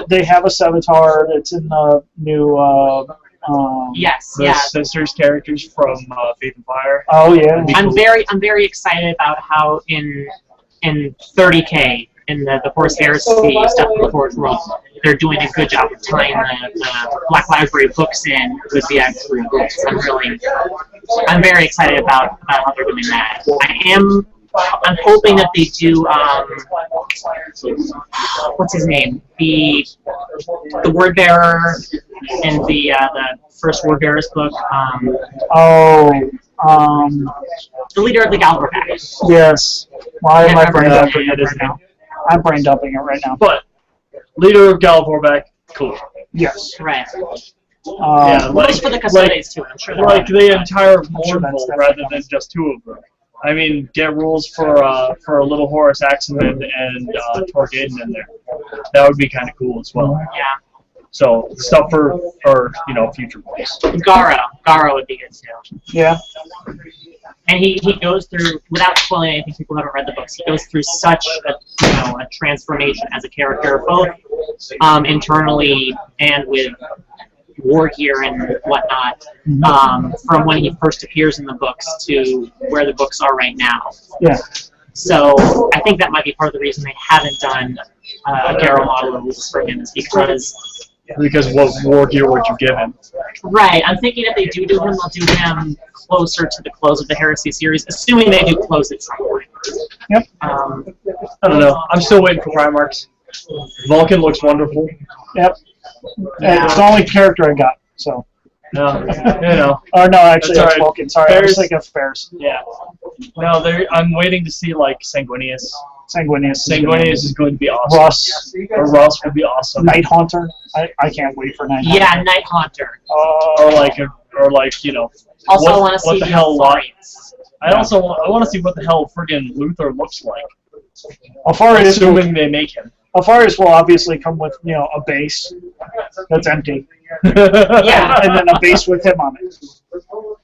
Speaker 1: They have a Savitar that's in the new.
Speaker 3: The sisters characters from Faith and Fire.
Speaker 1: Oh yeah.
Speaker 2: I'm very excited about how in 30K in the Forest Heresy stuff in the Forest World, they're doing a good job of tying the Black Library books in with the actual books. I'm very excited about how they're doing that. I'm hoping that they do, what's his name? The Word Bearer in the first Word Bearer's book. The leader of the Galver Pack.
Speaker 1: Yes. Why am I brain dumping it right now? I'm brain dumping it right now.
Speaker 3: But leader of Galvorback, cool.
Speaker 1: Yes.
Speaker 2: Right.
Speaker 3: Yeah,
Speaker 2: rules for the Custodes too. I'm sure
Speaker 3: like the entire Mournful rather than just two of them. I mean, get rules for a little Horace Axelman and Torgaden in there. That would be kind of cool as well.
Speaker 2: Yeah.
Speaker 3: So stuff for future books.
Speaker 2: Gara would be good too.
Speaker 1: Yeah.
Speaker 2: And he goes through, without spoiling anything, people who haven't read the books, he goes through such a transformation as a character, both internally and with war gear and whatnot, from when he first appears in the books to where the books are right now.
Speaker 1: Yeah.
Speaker 2: So I think that might be part of the reason they haven't done a Garrow model of rules for him, is
Speaker 3: because what war gear would you give him?
Speaker 2: Right. I'm thinking if they do him, they'll do him closer to the close of the Heresy series, assuming they do close at some point.
Speaker 1: Yep.
Speaker 3: I don't know. I'm still waiting for Primarchs. Vulcan looks wonderful.
Speaker 1: Yep. Yeah. It's the only character I got, so.
Speaker 3: No,
Speaker 1: Or no, actually,
Speaker 3: that's
Speaker 1: it's Vulcan. Sorry, I was thinking of Ferris.
Speaker 3: Yeah. No, I'm waiting to see, like, Sanguinius.
Speaker 1: Sanguinius
Speaker 3: is going to be awesome. Ross would be awesome.
Speaker 1: Night Haunter. I can't wait for Night Haunter.
Speaker 2: Yeah, Night Haunter.
Speaker 3: Or like
Speaker 2: Also, I want to see
Speaker 3: what the hell Alpharius. I want to see what the hell friggin' Luther looks like.
Speaker 1: Alpharius,
Speaker 3: assuming they make him.
Speaker 1: Alpharius will obviously come with a base that's empty.
Speaker 2: Yeah.
Speaker 1: And then a base with him on it.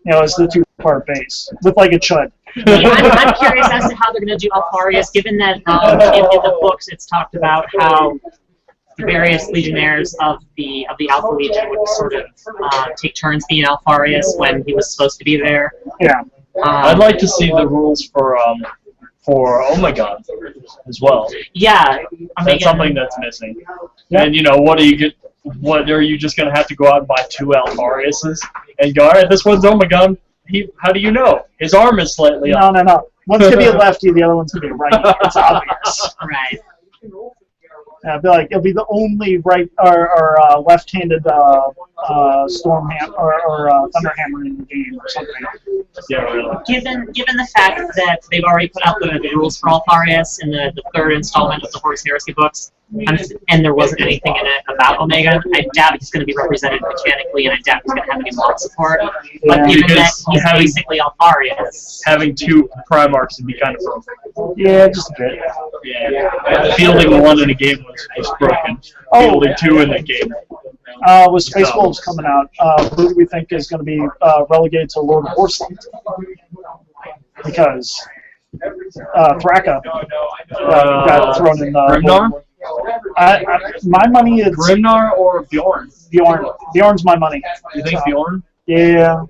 Speaker 1: It's the two-part base with like a chud.
Speaker 2: I'm curious as to how they're going to do Alpharius, given that in the books it's talked about how the various legionnaires of the Alpha Legion would sort of take turns being Alpharius when he was supposed to be there.
Speaker 1: Yeah.
Speaker 3: I'd like to see the rules for Omegon as well.
Speaker 2: Yeah.
Speaker 3: That's something that's missing.
Speaker 1: Yeah.
Speaker 3: And what are you just gonna have to go out and buy 2 Alphariuses and go, all right, this one's Omegon. How do you know? His arm is slightly up.
Speaker 1: No. One's gonna be a lefty, the other one's gonna be a righty. It's obvious.
Speaker 2: Right.
Speaker 1: It'll be the only right or left-handed storm or thunderhammer in the game or something.
Speaker 3: Yeah, really.
Speaker 2: Given the fact that they've already put out the rules for Alfarius in the third installment of the Horus Heresy books, and there wasn't anything in it about Omega, I doubt he's going to be represented mechanically, and I doubt he's going to have any mod support. But given that he's basically Alfarius,
Speaker 3: having 2 Primarchs would be kind of broken.
Speaker 1: Yeah, just a bit.
Speaker 3: Yeah. Fielding 1 in a game was broken. Fielding 2 in the game.
Speaker 1: With Space Wolves coming out, who do we think is going to be relegated to Lord of Warsland? Because Thraka got thrown in
Speaker 3: Grimnar?
Speaker 1: My money is
Speaker 3: Grimnar or Bjorn?
Speaker 1: Bjorn. Bjorn's my money.
Speaker 3: You think Bjorn?
Speaker 1: Yeah.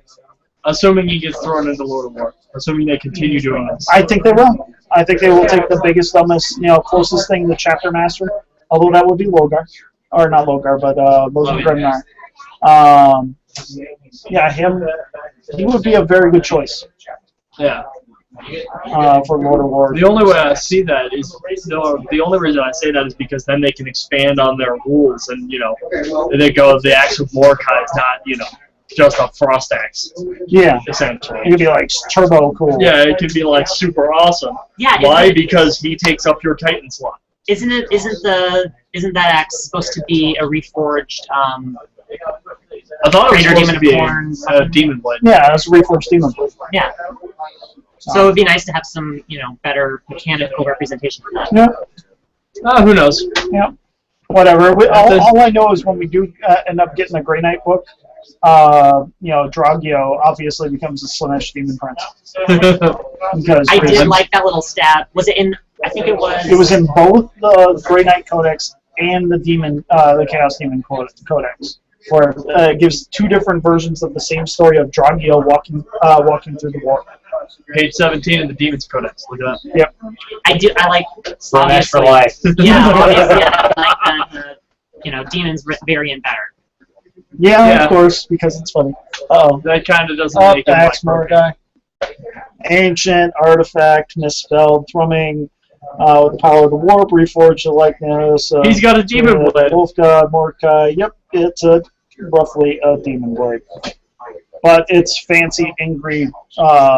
Speaker 3: Assuming he gets thrown into Lord of War. Assuming they continue doing this.
Speaker 1: I think they will. I think they will take the biggest, dumbest, closest thing to Chapter Master. Although that would be Logar. Or not Logar, but Logan Grimnar. Yeah, him. He would be a very good choice.
Speaker 3: Yeah.
Speaker 1: For Lord of War.
Speaker 3: The only way I see that is the only reason I say that is because then they can expand on their rules and they go the actual Mordecai is not just a frost axe.
Speaker 1: Yeah.
Speaker 3: Essentially.
Speaker 1: It could be like turbo cool.
Speaker 3: Yeah, it could be like super awesome.
Speaker 2: Yeah.
Speaker 3: Why? Because he takes up your Titan slot.
Speaker 2: Isn't that axe supposed to be a reforged?
Speaker 3: I thought it was supposed
Speaker 2: Demon
Speaker 3: to be
Speaker 2: Born,
Speaker 3: a Demon Blade.
Speaker 1: Yeah, it's a reforged demon blade.
Speaker 2: Yeah. So it'd be nice to have some, better mechanical representation of that.
Speaker 1: Yeah.
Speaker 3: Who knows?
Speaker 1: Yeah. Whatever. All I know is when we do end up getting a Grey Knight book, Dragio obviously becomes a Slanesh Demon Prince. Because
Speaker 2: I did like that little stab. Was it in? I think it was.
Speaker 1: It was in both the Grey Knight Codex and the Chaos Demon Codex, where it gives 2 different versions of the same story of Dragio walking through the war.
Speaker 3: Page 17 in the Demons Codex. Look at that.
Speaker 1: Yep.
Speaker 2: I like.
Speaker 6: Slanesh for life.
Speaker 2: Yeah, obviously, I like the Demons variant better.
Speaker 1: Yeah, of course, because it's funny.
Speaker 3: That kind of doesn't
Speaker 1: Oh,
Speaker 3: make him
Speaker 1: axe Mordecai. Ancient, artifact, misspelled, thrumming, with the power of the warp, reforged the likeness.
Speaker 3: He's got a demon blade.
Speaker 1: Wolf God, Mordecai. Yep, it's roughly a demon blade. But it's fancy, angry,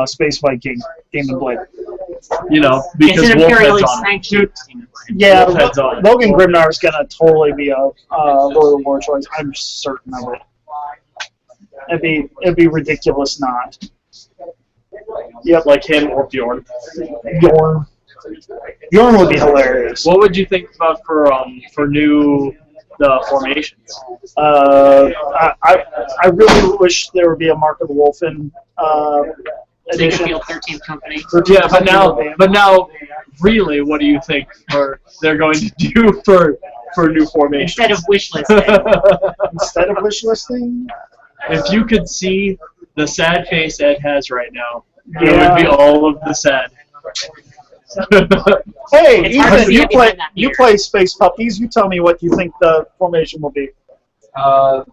Speaker 1: space Viking demon blade.
Speaker 3: Because
Speaker 2: It's an
Speaker 3: Wolf
Speaker 2: imperially
Speaker 3: head's on it.
Speaker 2: sanctioned demon blade.
Speaker 1: Yeah,
Speaker 3: Wolf head's on it.
Speaker 1: Logan Grimnar is going to totally be a Lord of War choice. I'm certain of it. It'd be ridiculous not.
Speaker 3: Yep, like him or Bjorn.
Speaker 1: Bjorn. Bjorn would be hilarious.
Speaker 3: What would you think about for new formations?
Speaker 1: I really wish there would be a Mark of the Wolfen edition.
Speaker 2: Field 13th Company.
Speaker 3: Yeah, but now, really, what do you think they're going to do for new formations?
Speaker 2: Instead of wish listing.
Speaker 1: Instead of wish listing?
Speaker 3: If you could see the sad face Ed has right now,
Speaker 1: Yeah.
Speaker 3: it would be all of the sad.
Speaker 1: Hey,
Speaker 2: It's hard to
Speaker 1: Ethan,
Speaker 2: see it behind that
Speaker 1: you
Speaker 2: beard.
Speaker 1: play Space Puppies. You tell me what you think the formation will be.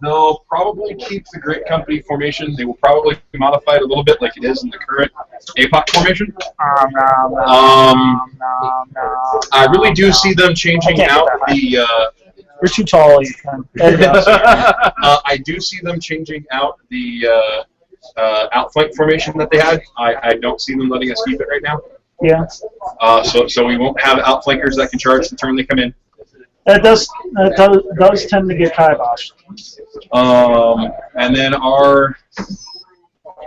Speaker 7: They'll probably keep the Great Company formation. They will probably modify it a little bit like it is in the current APOC formation. I really do see them changing out the...
Speaker 1: You're too tall, Ethan.
Speaker 7: I do see them changing out the outflank formation that they had. I don't see them letting us keep it right now.
Speaker 1: Yeah.
Speaker 7: So we won't have outflankers that can charge the turn they come in.
Speaker 1: That does tend to get kiboshed.
Speaker 7: And then our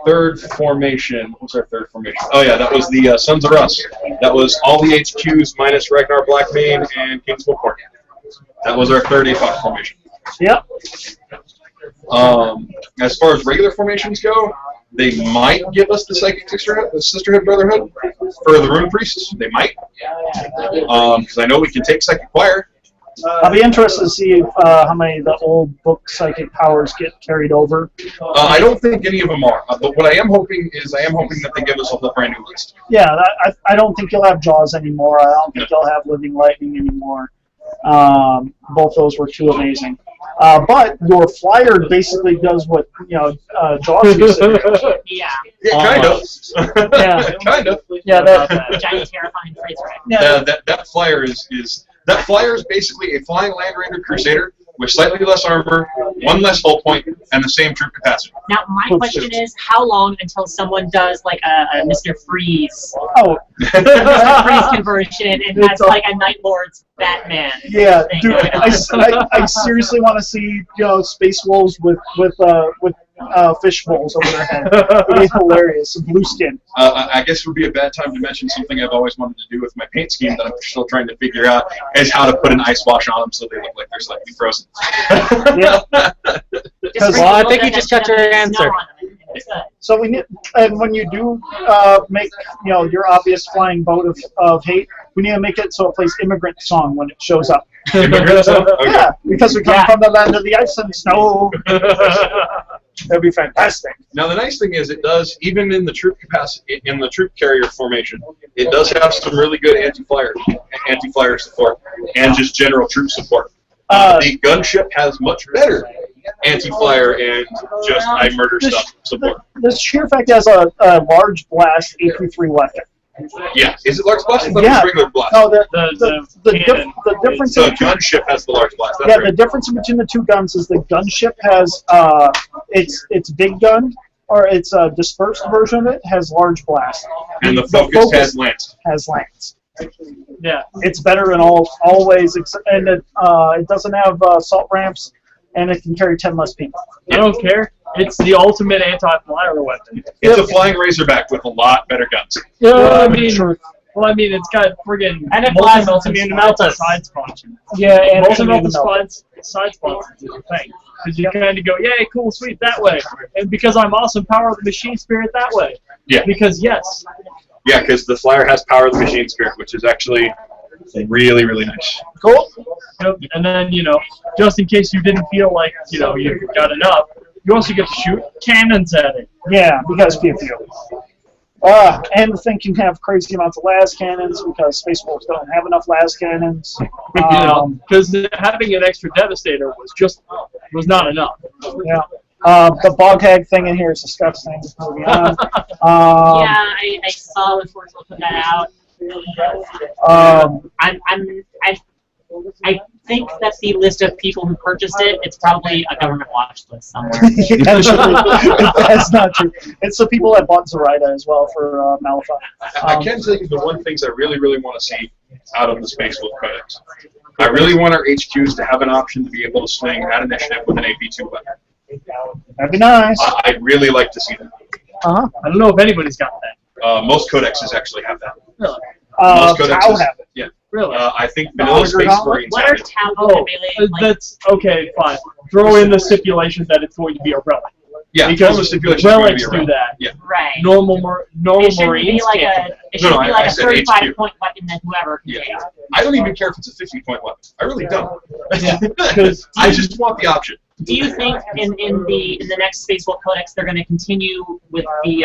Speaker 7: third formation. What was our third formation? Oh yeah, that was the Sons of Rust. That was all the HQs minus Ragnar Blackmane and King's Bookwork. That was our third APOC formation.
Speaker 1: Yep.
Speaker 7: As far as regular formations go, they might give us the Psychic Sisterhood Brotherhood for the Rune Priests. They might. Because I know we can take Psychic Choir.
Speaker 1: I'll be interested to see how many of the old book psychic powers get carried over.
Speaker 7: I don't think any of them are. But what I am hoping that they give us a whole brand new list.
Speaker 1: Yeah, I don't think you'll have Jaws anymore. I don't think you'll have Living Lightning anymore. Both those were too amazing. But your flyer basically does what Josh used to do.
Speaker 2: Yeah.
Speaker 7: Yeah, kind of.
Speaker 1: Yeah.
Speaker 7: Kind of.
Speaker 1: Yeah, that,
Speaker 2: Giant terrifying phrase, right?
Speaker 1: yeah,
Speaker 7: That flyer is basically a flying Land Raider Crusader with slightly less armor, one less hull point, and the same troop capacity.
Speaker 2: Now, my question is, how long until someone does like a Mr. Freeze,
Speaker 1: oh,
Speaker 2: Mr. Freeze conversion and has like a Night Lord's Batman?
Speaker 1: yeah,
Speaker 2: thing
Speaker 1: dude,
Speaker 2: going on?
Speaker 1: I seriously want to see space wolves with fish bowls over their head. It'd be hilarious. Blue skin.
Speaker 7: I guess it would be a bad time to mention something I've always wanted to do with my paint scheme that I'm still trying to figure out, is how to put an ice wash on them so they look like they're slightly frozen.
Speaker 1: Yeah.
Speaker 2: Well,
Speaker 8: I think you just got your answer.
Speaker 1: So we need, and when you do make your obvious flying boat of hate, we need to make it so it plays Immigrant Song when it shows up.
Speaker 7: Immigrant song? Okay.
Speaker 1: Yeah, because we come from the land of the ice and snow. That'd be fantastic.
Speaker 7: Now the nice thing is, it does, even in the troop capacity, in the troop carrier formation, it does have some really good anti-flyer support and just general troop support. The gunship has much better anti-flyer and just I murder stuff support.
Speaker 1: The sheer fact has a large blast AP3 weapon.
Speaker 7: Yeah, is it large blast? I thought
Speaker 1: Yeah.
Speaker 7: it was regular blast.
Speaker 1: No, the
Speaker 3: cannon.
Speaker 1: difference.
Speaker 7: The gunship has the large blast. That's
Speaker 1: Yeah,
Speaker 7: right.
Speaker 1: the difference between the two guns is the gunship has its big gun, or its dispersed version of it has large blast.
Speaker 7: And the focus has lance.
Speaker 1: Has lance.
Speaker 3: Yeah.
Speaker 1: It's better in all ways, and it doesn't have salt ramps, and it can carry 10 less people.
Speaker 3: I don't care. It's the ultimate anti-flyer weapon.
Speaker 7: It's a flying Razorback with a lot better guns.
Speaker 3: Yeah, I
Speaker 1: Sure.
Speaker 3: mean, it's got friggin'
Speaker 2: And it flies
Speaker 3: multi-melted
Speaker 2: into
Speaker 3: spots, side spots.
Speaker 1: Yeah, and
Speaker 3: Multi-melted side spots is the thing. Because you kind of go, yay, cool, sweet, that way. And because I'm awesome, power of the machine spirit that way.
Speaker 7: Yeah.
Speaker 3: Because, yes.
Speaker 7: Yeah, because the flyer has power of the machine spirit, which is actually really, really nice.
Speaker 1: Cool.
Speaker 3: Yep. And then, just in case you didn't feel like, you got enough, you also get to shoot cannons at it.
Speaker 1: Yeah, because pew pew. And the thing can have crazy amounts of las cannons because Space Wolves don't have enough las cannons.
Speaker 3: Because having an extra Devastator was not enough.
Speaker 1: Yeah. The bog hag thing in here is disgusting. Moving on.
Speaker 2: Yeah, I saw when Fortune put that out. I think that the list of people who purchased it, it's probably a government watch list somewhere.
Speaker 1: That's not true. It's the people that bought Zoraida as well for Malifaux.
Speaker 7: I can tell you the one things I really, really want to see out of the Space Wolf Codex. I really want our HQs to have an option to be able to swing at initiative with an AP2 weapon.
Speaker 1: That'd be nice.
Speaker 7: I'd really like to see that.
Speaker 1: Uh-huh.
Speaker 3: I don't know if anybody's got that.
Speaker 7: Most codexes actually have that.
Speaker 3: Really?
Speaker 7: Most
Speaker 1: Tau
Speaker 7: codexes,
Speaker 1: have it.
Speaker 7: yeah.
Speaker 3: Really?
Speaker 7: I think Vanilla Space Marines
Speaker 2: What
Speaker 7: have
Speaker 2: are
Speaker 7: it.
Speaker 2: Tau melee?
Speaker 3: That's okay, fine. Throw in the stipulation that it's going to be a relic.
Speaker 7: Yeah,
Speaker 3: Because
Speaker 7: the stipulation is going to
Speaker 3: relics
Speaker 7: be
Speaker 3: do
Speaker 7: around.
Speaker 3: that.
Speaker 7: Yeah.
Speaker 2: Right.
Speaker 3: Normal
Speaker 2: It shouldn't be
Speaker 3: Marines
Speaker 2: like
Speaker 3: can't.
Speaker 2: it should
Speaker 7: No,
Speaker 2: be
Speaker 7: I
Speaker 2: like a
Speaker 7: said
Speaker 2: 35-point weapon that whoever can
Speaker 7: Yeah.
Speaker 2: take.
Speaker 7: I don't even care if it's a 50-point weapon. I really don't.
Speaker 3: Yeah, 'cause-
Speaker 7: I just want the option.
Speaker 2: Do you think in the next Space Wolf Codex they're going to continue with the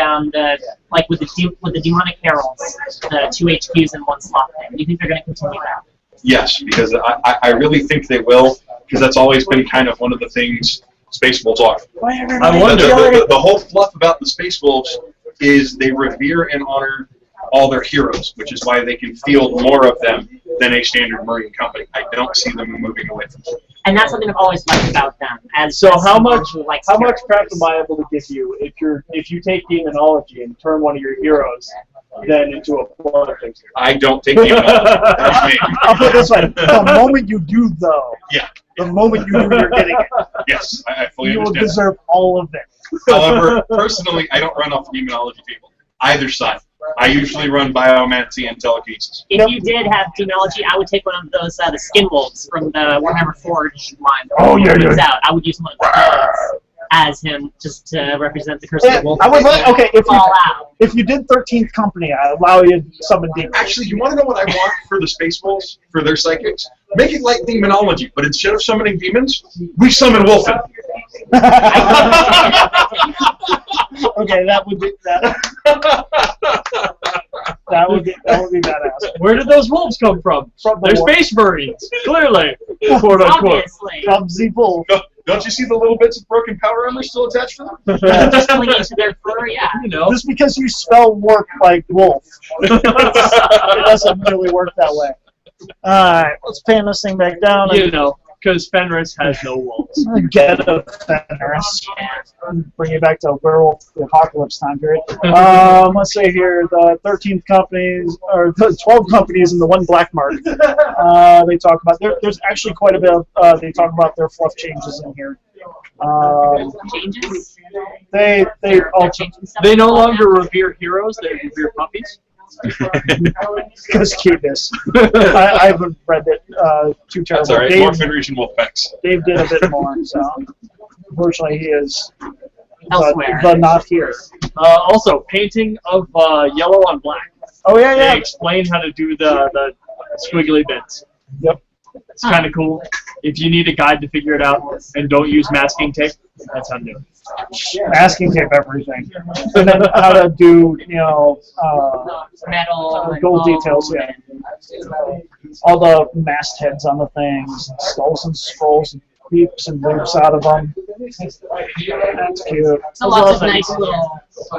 Speaker 2: demonic heralds, the 2 HQs in one slot thing? Do you think they're going to continue that?
Speaker 7: Yes, because I really think they will, because that's always been kind of one of the things Space Wolves are.
Speaker 3: I wonder.
Speaker 7: The whole fluff about the Space Wolves is they revere and honor all their heroes, which is why they can field more of them than a standard Marine company. I don't see them moving away from it.
Speaker 2: And that's something I've always liked about them.
Speaker 3: So how much
Speaker 2: like
Speaker 3: crap am I able to give you if you take demonology and turn one of your heroes then into a blood fixer?
Speaker 7: I don't take the amount. That's me.
Speaker 1: I'll put it this way. The moment you do, though,
Speaker 7: Yeah.
Speaker 1: the moment you do, you're getting it.
Speaker 7: Yes, I fully
Speaker 1: You will
Speaker 7: understand.
Speaker 1: deserve all of it.
Speaker 7: However, personally, I don't run off the demonology table. Either side. I usually run biomancy and telekinesis.
Speaker 2: If you did have demonology, I would take one of those the skin wolves from the Warhammer Forge line.
Speaker 1: Oh, yeah,
Speaker 2: Comes
Speaker 1: yeah.
Speaker 2: out. I would use one of those as him just to represent the curse of
Speaker 1: Yeah,
Speaker 2: the wolf.
Speaker 1: I would like, okay,
Speaker 2: Fall out.
Speaker 1: if you did 13th Company, I'd allow you to summon demons.
Speaker 7: Actually, you want to know what I want for the Space Wolves, for their psychics? Make it like demonology, but instead of summoning demons, we summon Wolfen.
Speaker 1: Okay, that would be that. That would be badass.
Speaker 3: Where did those wolves come from?
Speaker 1: From the
Speaker 3: They're
Speaker 1: war.
Speaker 3: Space Marines, clearly. Quote unquote.
Speaker 2: Obviously.
Speaker 1: Clumsy wolf.
Speaker 7: Don't you see the little bits of broken power armor still attached to them?
Speaker 2: Just clinging to their fur, yeah.
Speaker 3: You know.
Speaker 1: Just because you spell work like wolf, it doesn't really work that way. Alright, let's pan this thing back down
Speaker 3: You know, because Fenris has no wolves.
Speaker 1: and get a Fenris. Bring you back to werewolf the apocalypse time period. Let's say here the 13th companies, or the 12 companies in the one black mark. They talk about there's actually quite a bit of they talk about their fluff changes in here.
Speaker 2: Changes?
Speaker 1: They
Speaker 2: They're
Speaker 1: all
Speaker 2: changing stuff
Speaker 3: They no
Speaker 2: now?
Speaker 3: longer revere heroes, they revere puppies.
Speaker 1: because cuteness. I haven't read it too terrible.
Speaker 7: That's all right. More Federation Wolfpacks.
Speaker 1: Dave did a bit more, so unfortunately he is
Speaker 2: Elsewhere.
Speaker 1: but not here.
Speaker 3: Also, painting of yellow on black.
Speaker 1: Oh yeah,
Speaker 3: They
Speaker 1: yeah.
Speaker 3: explain how to do the squiggly bits.
Speaker 1: Yep.
Speaker 3: It's kind of cool. If you need a guide to figure it out and don't use masking tape, that's how to do it.
Speaker 1: Masking tape everything, and then how to do
Speaker 2: Metal. and
Speaker 1: gold
Speaker 2: bone
Speaker 1: details, yeah.
Speaker 2: and-
Speaker 1: all the mastheads on the things, and skulls and scrolls and beeps and loops out of them. That's cute.
Speaker 2: So lots of nice little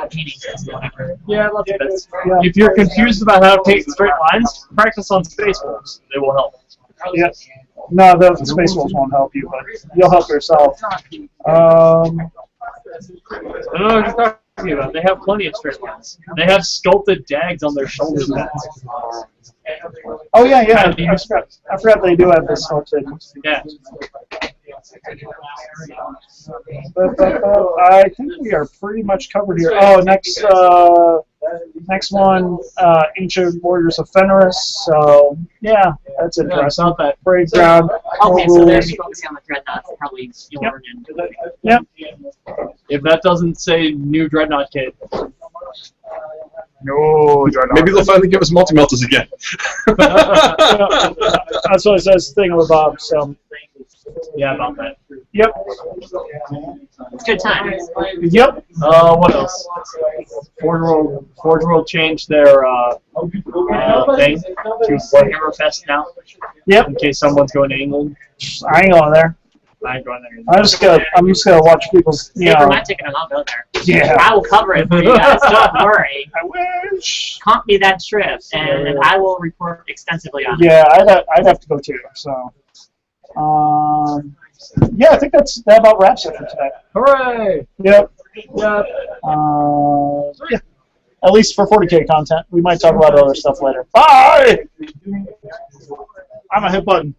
Speaker 2: paintings and stuff.
Speaker 3: Yeah, lots of bits.
Speaker 1: Yeah.
Speaker 3: If you're confused about how to paint straight lines, practice on space wolves. They will help.
Speaker 1: Yeah. No, the space wolves won't help you, but you'll help yourself.
Speaker 3: I don't know what you're talking about. They have plenty of straight lines. They have sculpted dags on their shoulders.
Speaker 1: Oh yeah, yeah. I forgot they do have this sculpted.
Speaker 3: Yeah.
Speaker 1: I think we are pretty much covered here. Oh, next one, Ancient Warriors of Fenris. So yeah, that's interesting.
Speaker 3: Not that.
Speaker 1: Breakdown.
Speaker 2: Okay, so they're
Speaker 1: rules.
Speaker 2: focusing on the dreadnoughts, probably Yorn and
Speaker 1: Yep.
Speaker 3: If that doesn't say new Dreadnought kit,
Speaker 1: No,
Speaker 7: Maybe they'll finally give us multi-meltas again.
Speaker 1: That's what it says. Thingamabob. So
Speaker 3: yeah, about that.
Speaker 1: yep,
Speaker 2: it's good times.
Speaker 1: yep.
Speaker 3: What else? Forge World changed their thing to Warhammer Fest now.
Speaker 1: Yep.
Speaker 3: In case someone's going to England,
Speaker 1: I ain't going there.
Speaker 3: I ain't going there.
Speaker 1: I'm just gonna watch people's.
Speaker 2: Pay for my ticket and I'll go there.
Speaker 1: Yeah.
Speaker 2: I will cover it for you guys. Don't worry.
Speaker 1: I wish.
Speaker 2: Comp me that trip, and I will report extensively on it.
Speaker 1: Yeah, I'd have to go too. So, yeah, I think that about wraps it for today.
Speaker 3: Hooray!
Speaker 1: Yep.
Speaker 3: Yep.
Speaker 1: Yeah. At least for 40K content. We might talk about other stuff later. Bye! I'm a hit button.